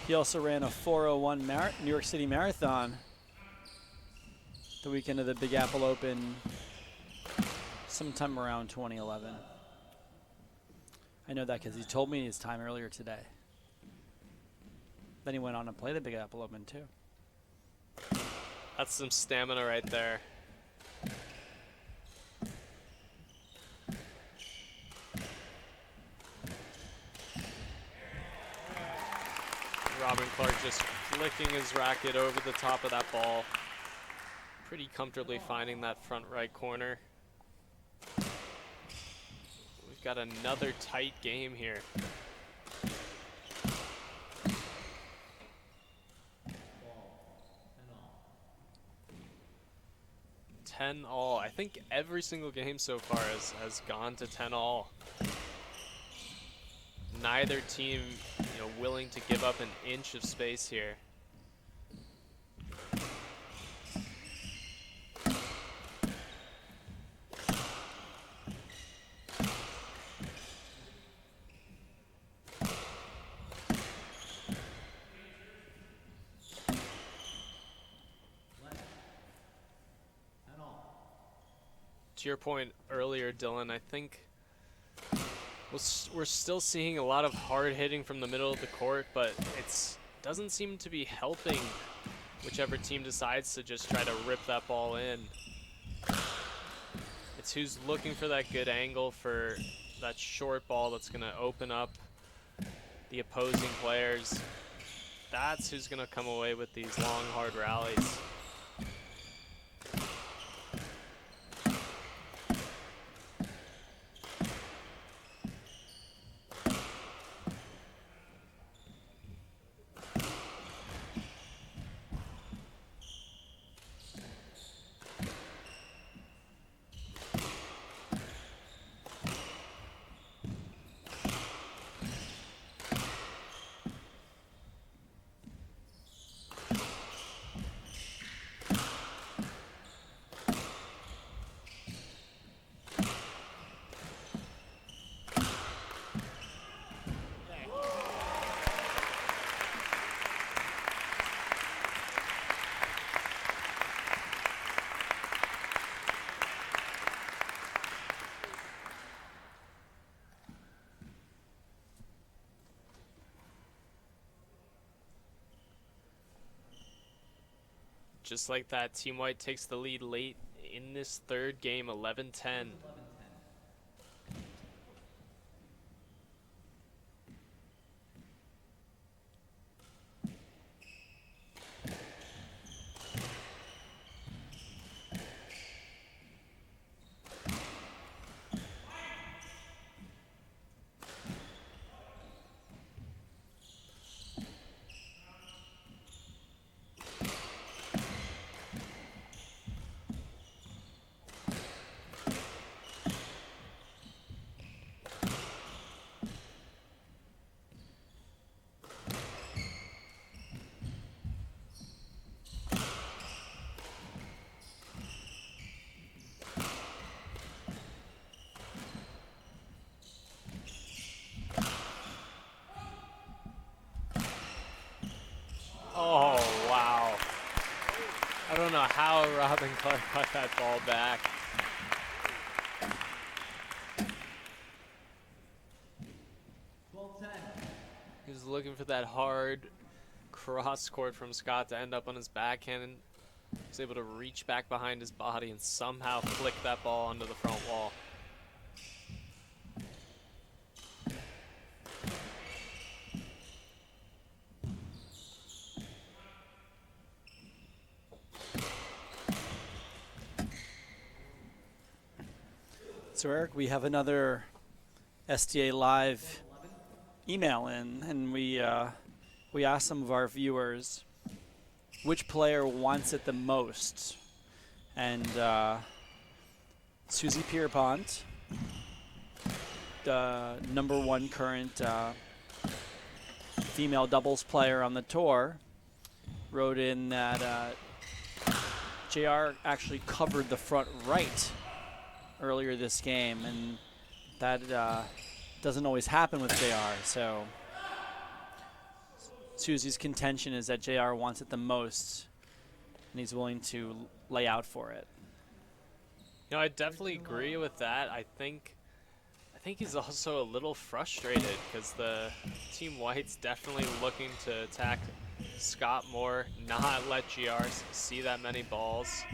He also ran a 4:01 New York City Marathon the weekend of the Big Apple Open sometime around 2011. I know that because he told me his time earlier today. Then he went on to play the Big Apple Open too. That's some stamina right there. Robin Clark just flicking his racket over the top of that ball. Pretty comfortably finding that front right corner. We've got another tight game here. 10-all. I think every single game so far has gone to 10-all. Neither team, willing to give up an inch of space here. To your point earlier, Dylan, I think we're still seeing a lot of hard hitting from the middle of the court, but it doesn't seem to be helping whichever team decides to just try to rip that ball in. It's who's looking for that good angle for that short ball that's going to open up the opposing players. That's who's going to come away with these long, hard rallies. Just like that, Team White takes the lead late in this third game, 11-10. Oh, wow. I don't know how Robin Clark got that ball back. He was looking for that hard cross court from Scott to end up on his backhand, and was able to reach back behind his body and somehow flick that ball onto the front wall. So Eric, we have another SDA Live email in, and we asked some of our viewers which player wants it the most. And Susie Pierpont, the #1 current female doubles player on the tour, wrote in that JR actually covered the front right earlier this game, and that doesn't always happen with JR. So Susie's contention is that JR wants it the most, and he's willing to lay out for it. I definitely agree with that. I think I think he's also a little frustrated because the Team White's definitely looking to attack Scott more, not let GR see that many balls,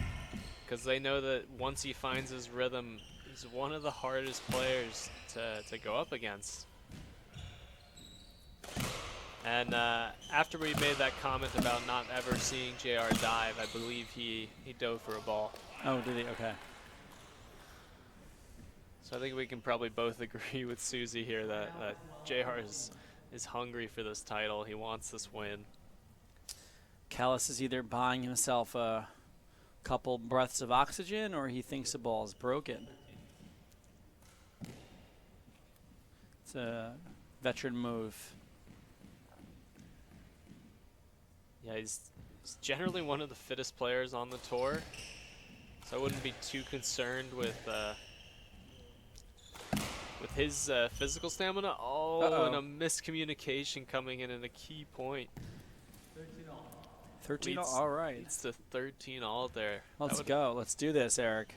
because they know that once he finds his rhythm, he's one of the hardest players to go up against. And after we made that comment about not ever seeing JR dive, I believe he dove for a ball. Oh, did he? Okay. So I think we can probably both agree with Susie here that JR is hungry for this title. He wants this win. Callis is either buying himself a couple breaths of oxygen or he thinks the ball is broken. It's a veteran move. Yeah, he's generally one of the fittest players on the tour, so I wouldn't be too concerned with his physical stamina. Oh, and a miscommunication coming in at a key point. 13 all. All right. It's the 13 all there. Let's go. Let's do this, Eric.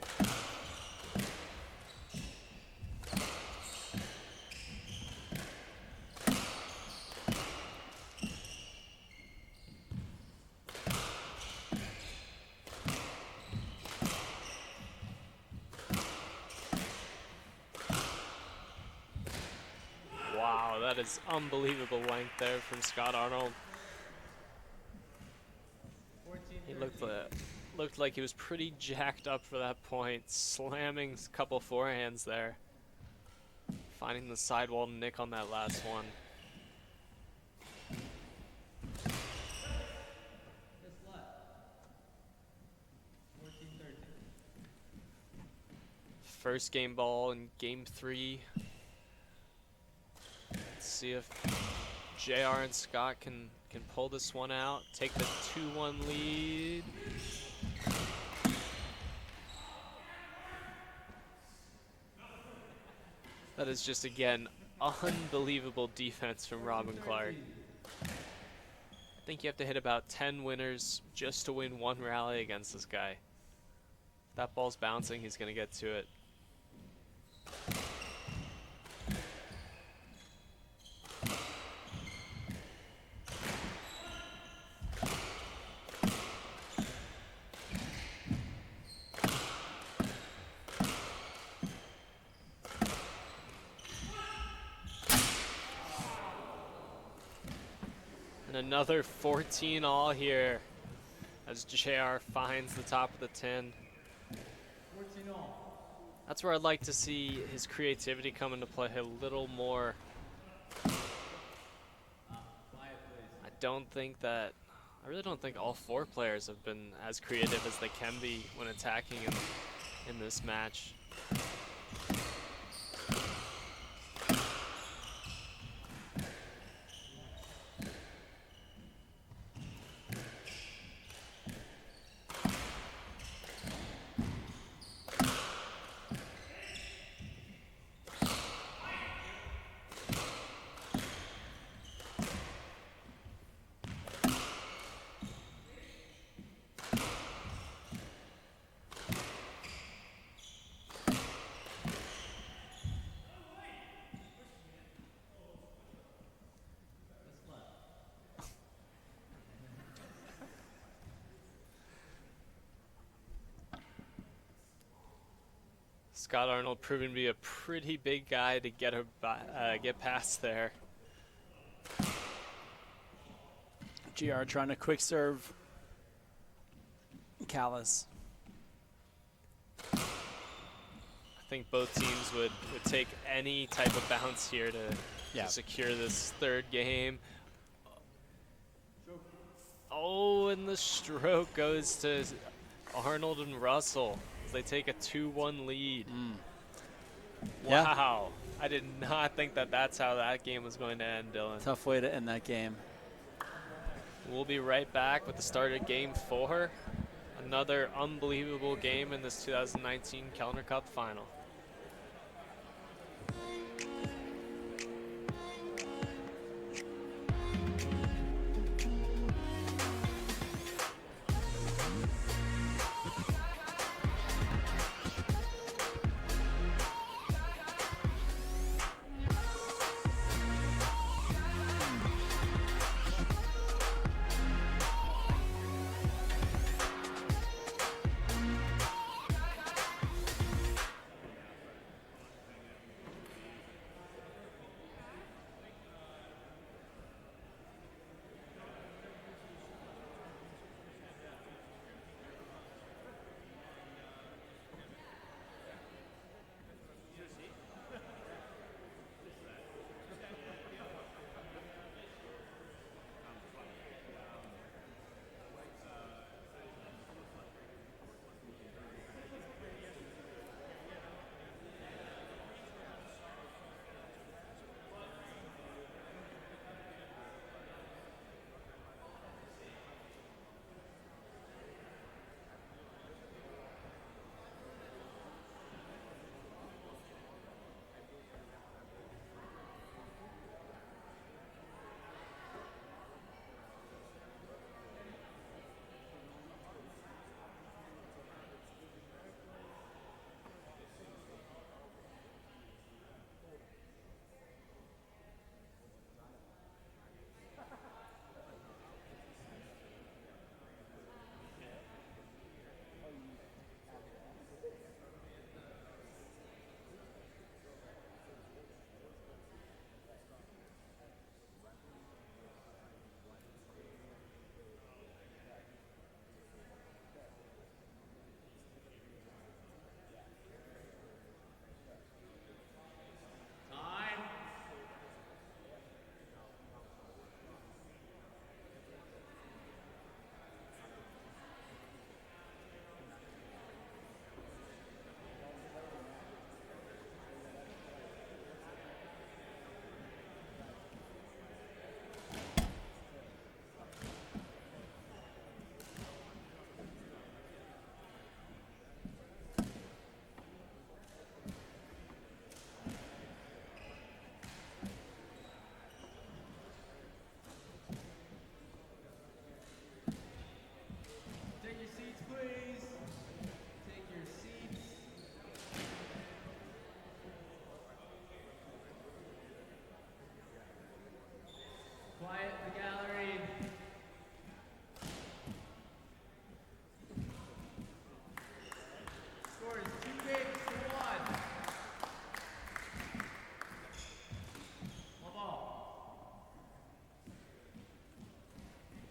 Wow, that is unbelievable length there from Scott Arnold. He looked like he was pretty jacked up for that point, slamming a couple forehands there, finding the sidewall nick on that last one. First game ball in game 3. Let's see if JR and Scott can pull this one out, take the 2-1 lead. That is just, again, unbelievable defense from Robin Clark. I think you have to hit about 10 winners just to win one rally against this guy. If that ball's bouncing, he's going to get to it. Another 14 all here as JR finds the top of the 10. 14 all. That's where I'd like to see his creativity come into play a little more. I really don't think all 4 players have been as creative as they can be when attacking in this match. Scott Arnold proving to be a pretty big guy to get past there. GR trying to quick serve Callis. I think both teams would take any type of bounce here to secure this third game. Oh, and the stroke goes to Arnold and Russell. They take a 2-1 lead. Wow. I did not think that's how that game was going to end, Dylan. Tough way to end that game. We'll be right back with the start of game 4. Another unbelievable game in this 2019 Kellner Cup final.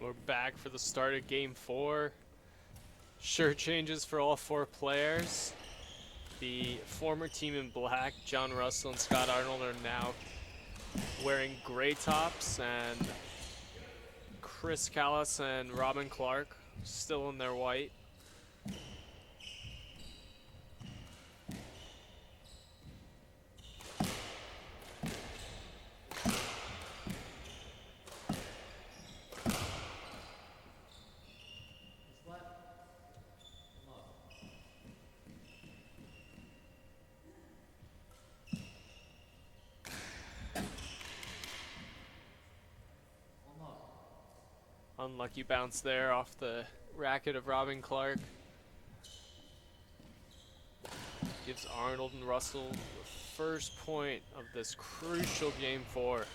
We're back for the start of game 4. Shirt changes for all 4 players. The former team in black, John Russell and Scott Arnold, are now wearing gray tops, and Chris Callis and Robin Clark still in their white. Unlucky bounce there off the racket of Robin Clark. Gives Arnold and Russell the first point of this crucial game 4.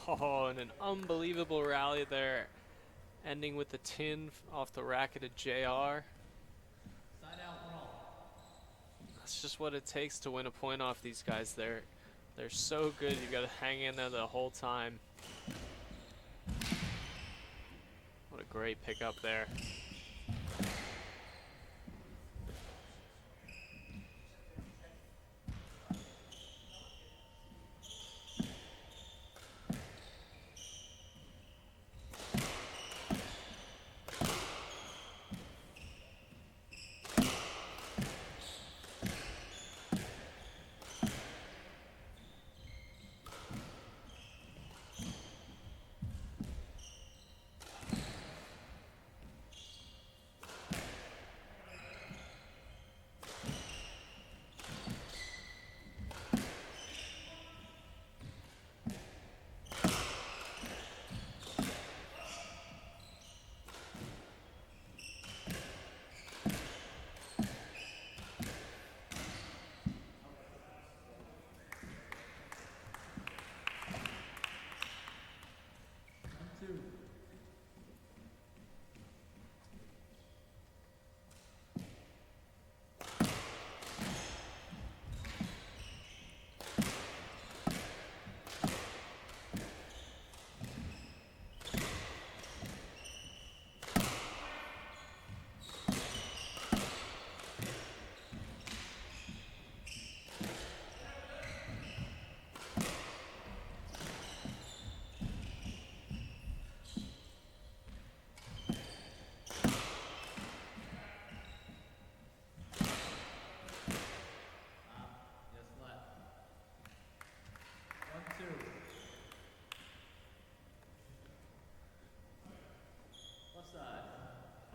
Oh, and an unbelievable rally there, ending with the tin off the racket of JR. Side out brawl. That's just what it takes to win a point off these guys. They're so good. You got to hang in there the whole time. What a great pickup there.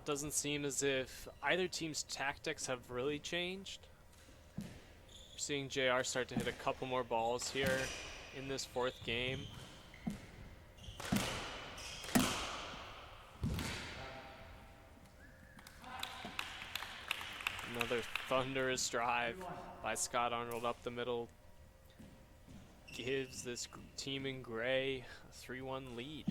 Doesn't seem as if either team's tactics have really changed. We're seeing JR start to hit a couple more balls here in this 4th game. Another thunderous drive by Scott Arnold up the middle gives this team in gray a 3-1 lead.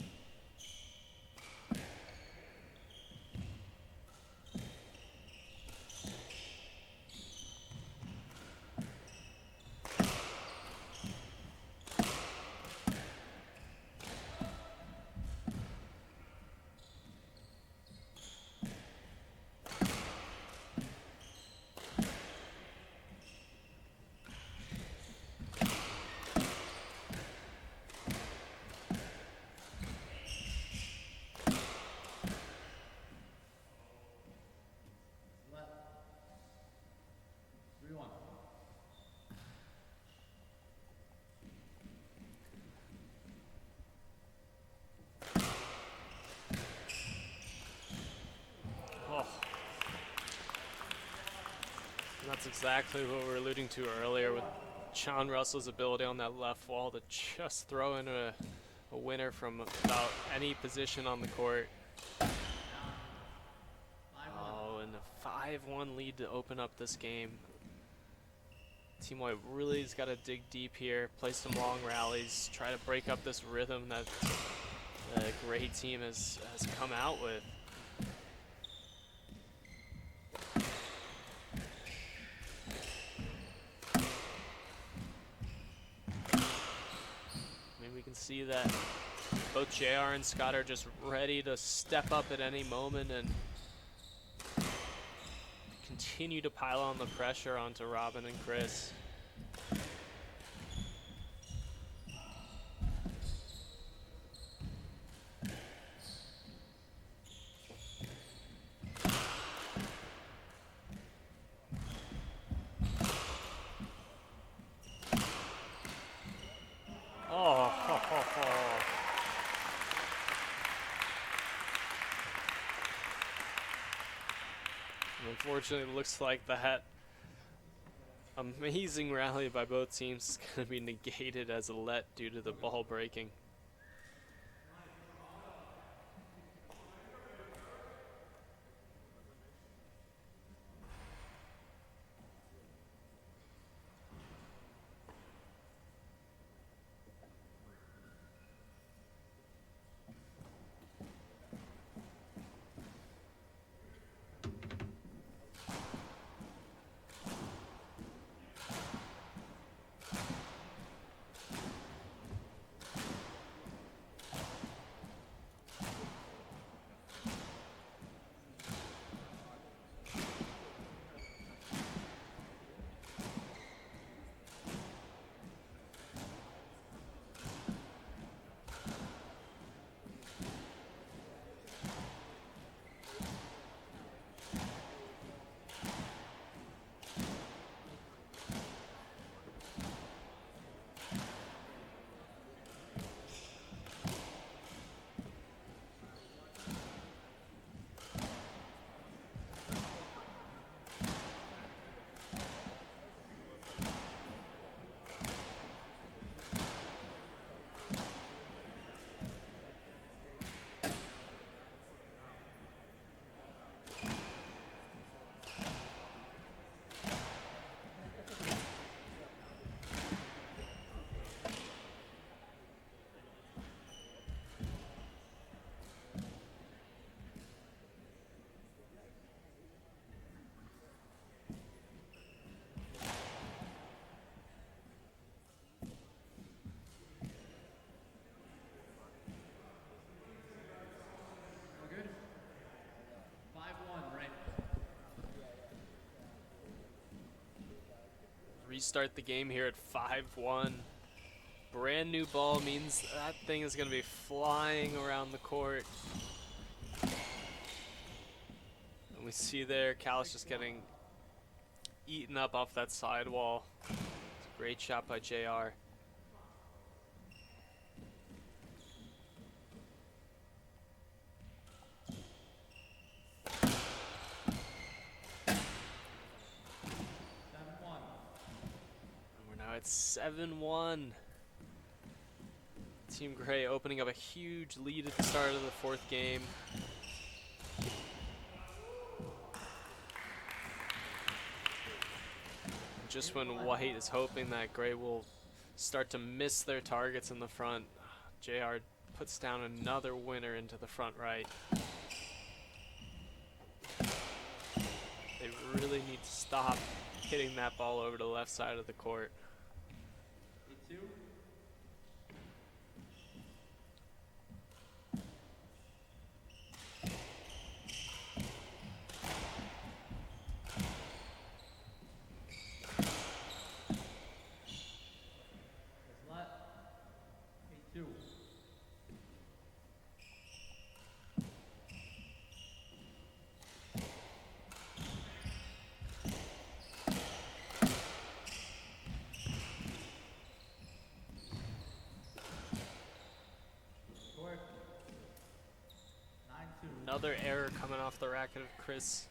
exactly what we were alluding to earlier with John Russell's ability on that left wall to just throw in a winner from about any position on the court. Oh, and a 5-1 lead to open up this game. Team White really has got to dig deep here, play some long rallies, try to break up this rhythm that the gray team has come out with. I mean, we can see that both JR and Scott are just ready to step up at any moment and continue to pile on the pressure onto Robin and Chris. Oh, ho, ho, ho. Unfortunately, it looks like that amazing rally by both teams is going to be negated as a let due to the ball breaking. We're good? 5-1, right? Restart the game here at 5-1. Brand new ball means that thing is going to be flying around the court. And we see there Callis just getting eaten up off that sidewall. It's a great shot by JR. We're now at 7-1. Team Gray opening up a huge lead at the start of the fourth game. Just when White is hoping that Gray will start to miss their targets in the front, JR puts down another winner into the front right. They really need to stop hitting that ball over to the left side of the court. 8-2. Let 8-2. Score 9-2. Another error coming off the racket of Chris.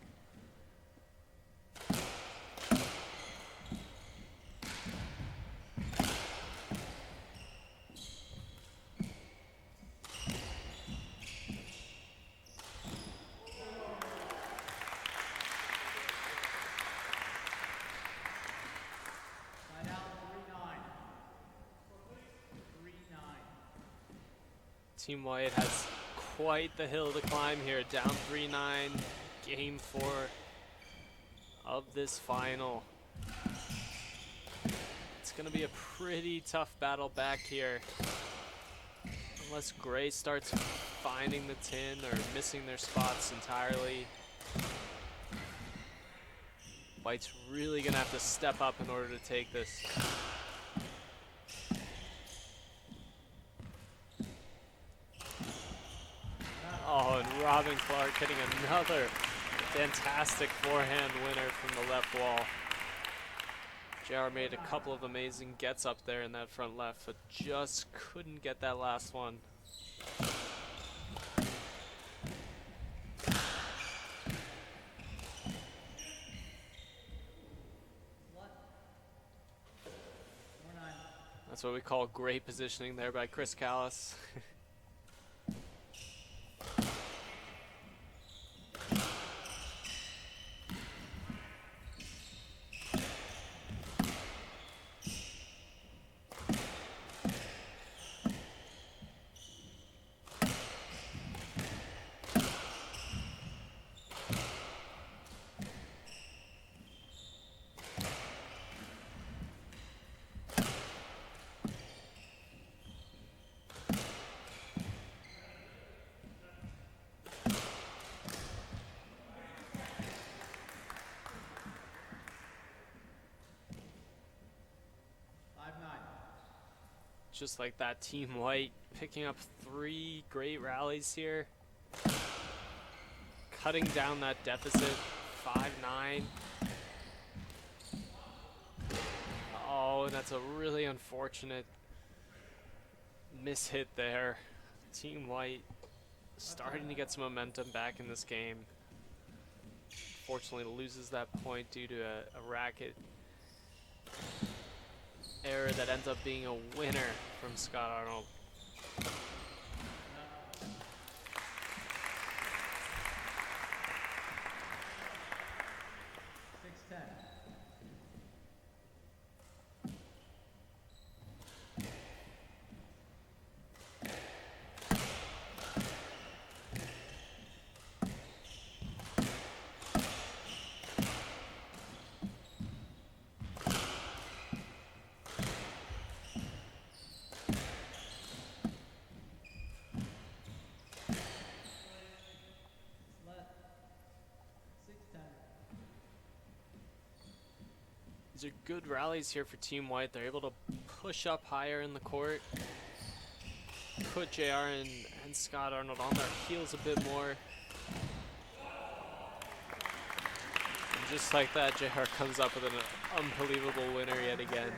Team White has quite the hill to climb here. Down 3-9, game 4 of this final. It's going to be a pretty tough battle back here. Unless Gray starts finding the tin or missing their spots entirely. White's really going to have to step up in order to take this. Oh, and Robin Clark hitting another fantastic forehand winner from the left wall. JR made a couple of amazing gets up there in that front left, but just couldn't get that last one. That's what we call great positioning there by Chris Callis. Just like that, Team White picking up 3 great rallies here. Cutting down that deficit, 5-9. Oh, and that's a really unfortunate mishit there. Team White starting to get some momentum back in this game. Fortunately loses that point due to a racket error that ends up being a winner from Scott Arnold. These are good rallies here for Team White. They're able to push up higher in the court, put JR and Scott Arnold on their heels a bit more. And just like that, JR comes up with an unbelievable winner yet again.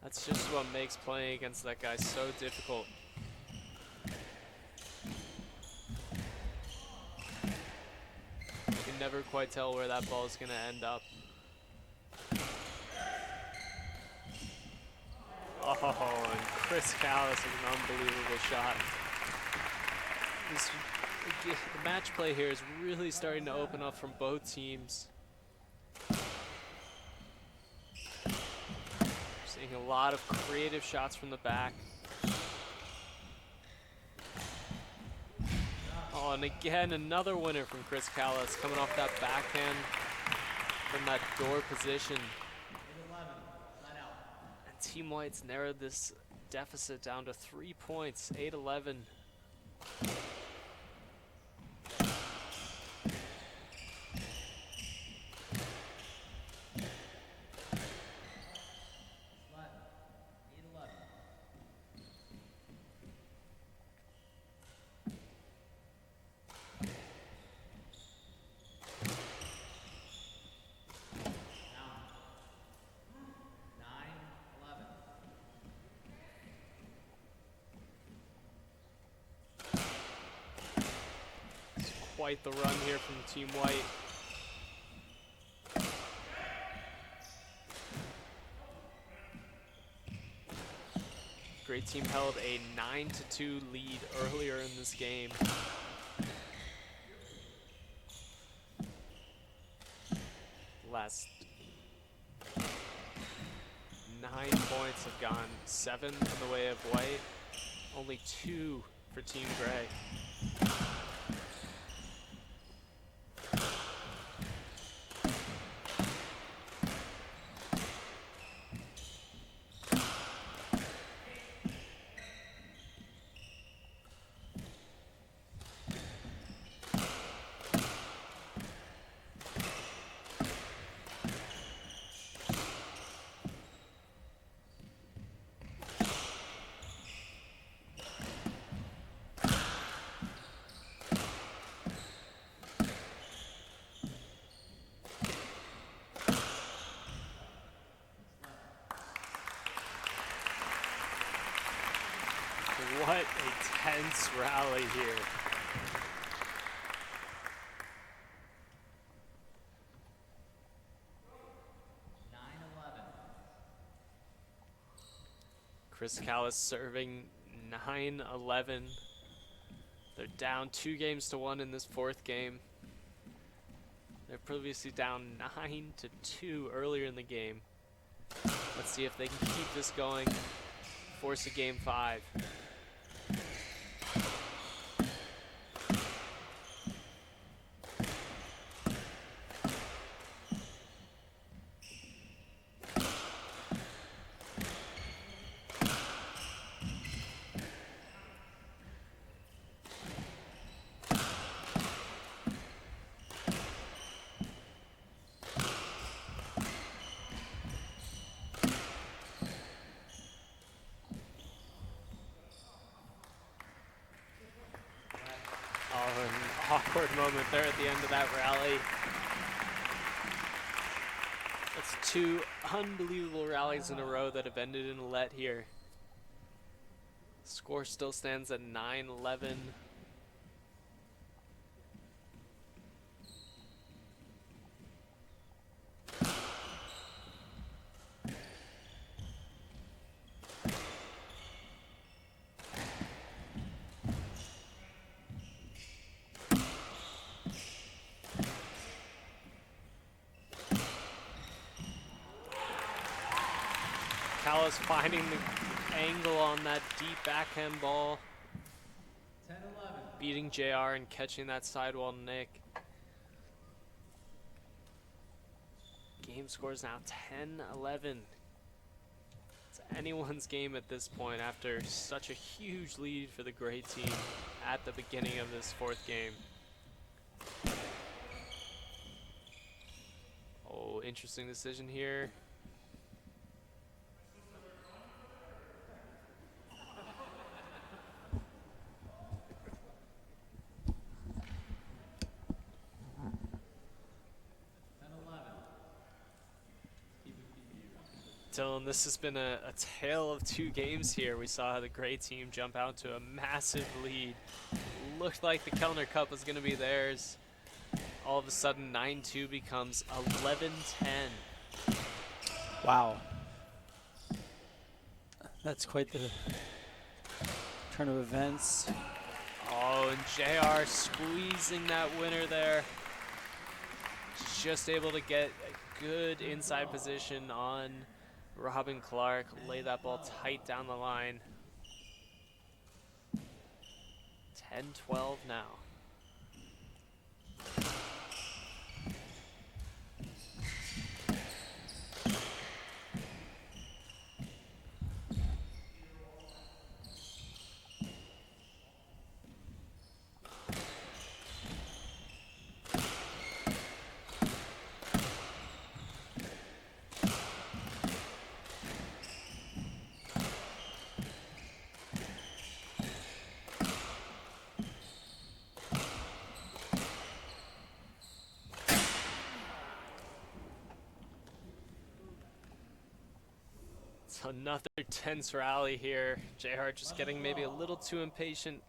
That's just what makes playing against that guy so difficult. You can never quite tell where that ball is going to end up. Oh, and Chris Callis with an unbelievable shot. The match play here is really starting to open up from both teams. Seeing a lot of creative shots from the back. Oh, and again, another winner from Chris Callis, coming off that backhand from that door position. And Team White's narrowed this deficit down to 3 points, 8-11. Quite the run here from Team White. Great Team held a 9-2 lead earlier in this game. Last 9 points have gone 7 in the way of white, only 2 for Team Gray. What a tense rally here. Chris Callis serving 9-11. They're down 2-1 in this 4th game. They're previously down 9-2 earlier in the game. Let's see if they can keep this going, force a game 5. Oh, an awkward moment there at the end of that rally. That's 2 unbelievable rallies in a row that have ended in a let here. Score still stands at 9-11. Callis finding the angle on that deep backhand ball. 10-11. Beating JR and catching that sidewall nick. Game score is now 10-11. It's anyone's game at this point after such a huge lead for the gray team at the beginning of this 4th game. Oh, interesting decision here. Dylan, this has been a tale of 2 games here. We saw how the gray team jump out to a massive lead. Looked like the Kellner Cup was going to be theirs. All of a sudden, 9-2 becomes 11-10. Wow. That's quite the turn of events. Oh, and JR squeezing that winner there. Just able to get a good inside position on Robin Clark, lay that ball tight down the line. 10-12 now. Another tense rally here. JR just getting maybe a little too impatient.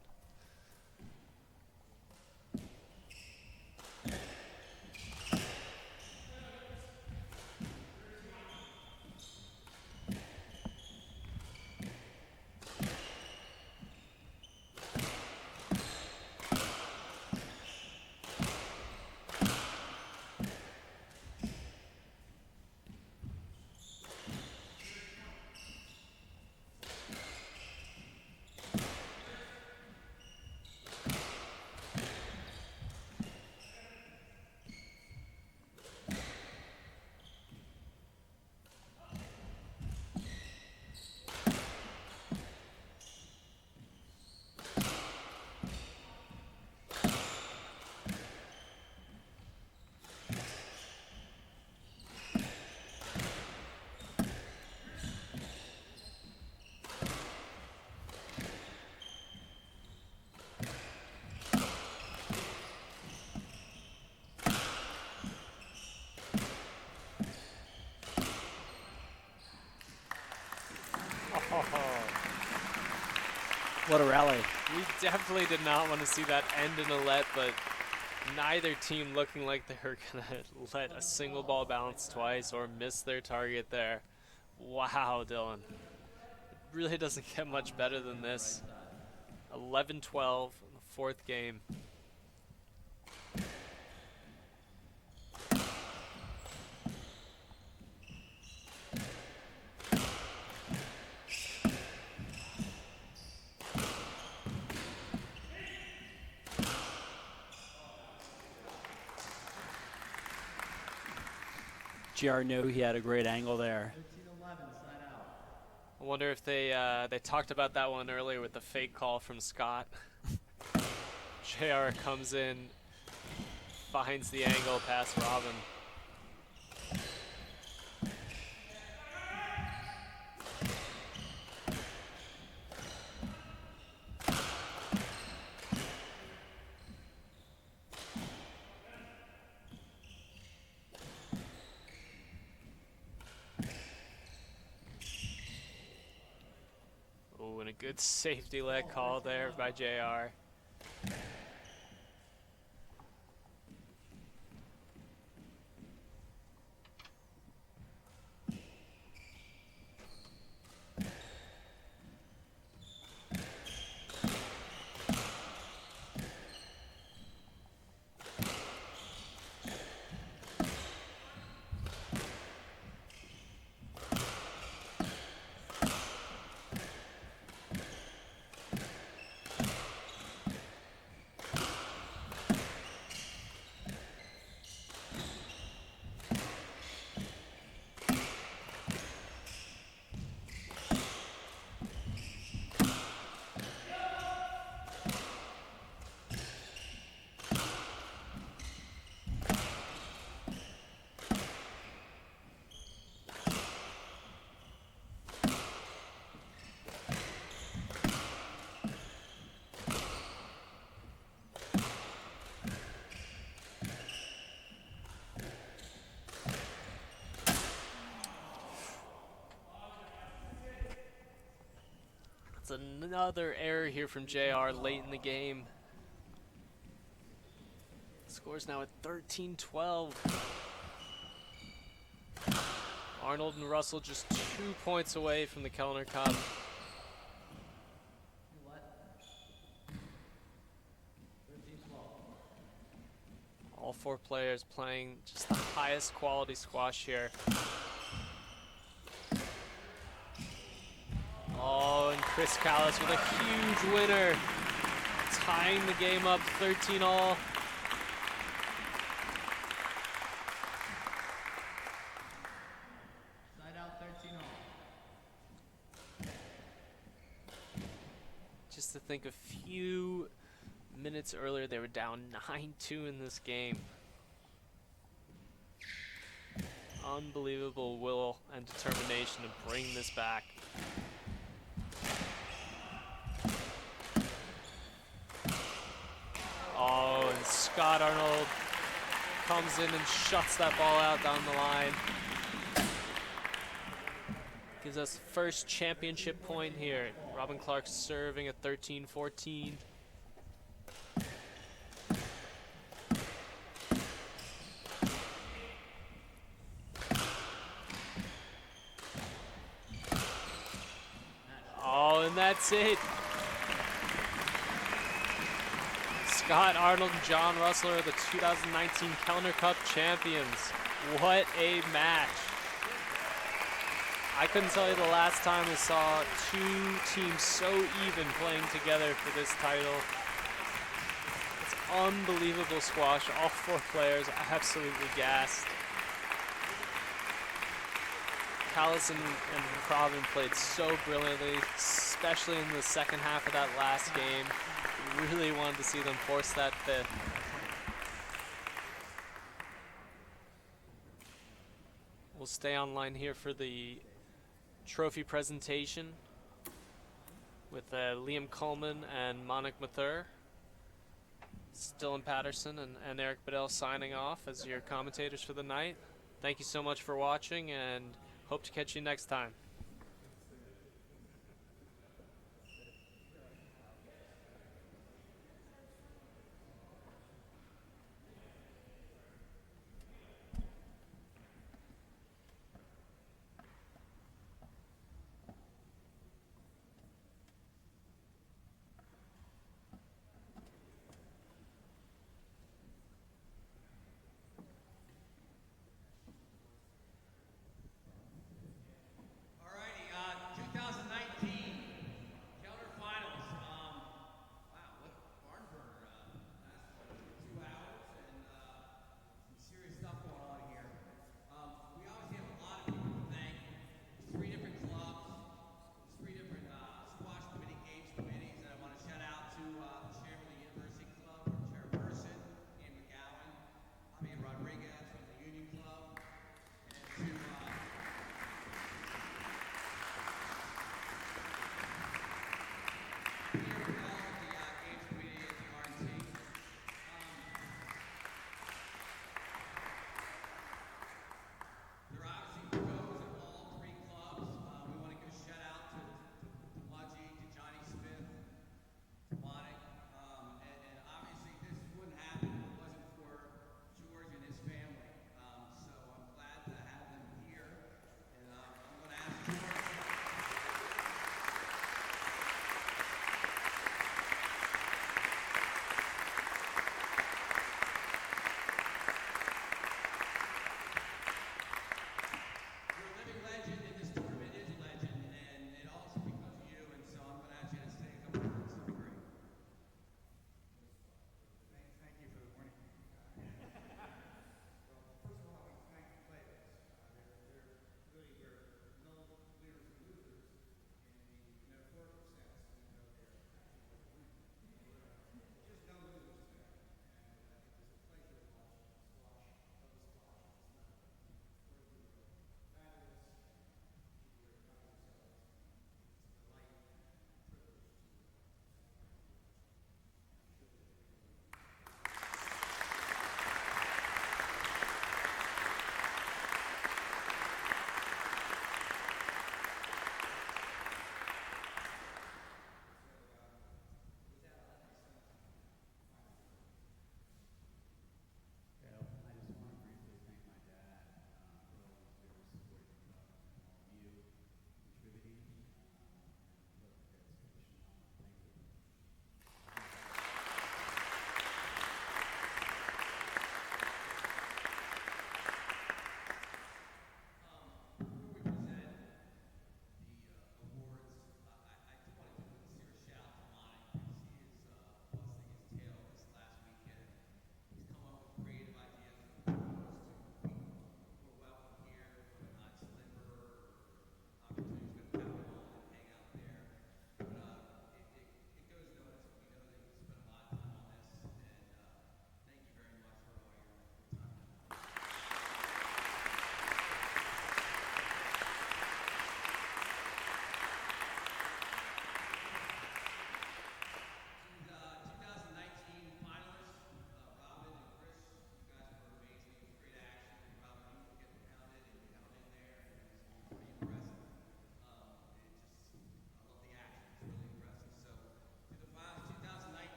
What a rally. We definitely did not want to see that end in a let, but neither team looking like they were going to let a single ball bounce twice or miss their target there. Wow, Dylan. It really doesn't get much better than this. 11-12 in the fourth game. JR knew he had a great angle there. 13-11, side out. I wonder if they talked about that one earlier with the fake call from Scott. JR comes in, finds the angle past Robin. Oh, and a good safety let call there by JR. Another error here from JR late in the game. Score's now at 13-12. Arnold and Russell just 2 points away from the Kellner Cup. All 4 players playing just the highest quality squash here. Oh, and Chris Callis with a huge winner, tying the game up 13-all. Side out 13-all. Just to think, a few minutes earlier they were down 9-2 in this game. Unbelievable will and determination to bring this back. Oh, and Scott Arnold comes in and shuts that ball out down the line. Gives us first championship point here. Robin Clark serving at 13-14. Oh, and that's it. Scott Arnold and John Russell are the 2019 Kellner Cup champions. What a match. I couldn't tell you the last time I saw 2 teams so even playing together for this title. It's unbelievable squash. All 4 players absolutely gassed. Callis and Robin played so brilliantly, especially in the second half of that last game. Really wanted to see them force that 5th. We'll stay online here for the trophy presentation with Liam Coleman and Monik Mathur. Dylan Patterson and Eric Bedell signing off as your commentators for the night. Thank you so much for watching, and hope to catch you next time.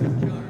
Kellner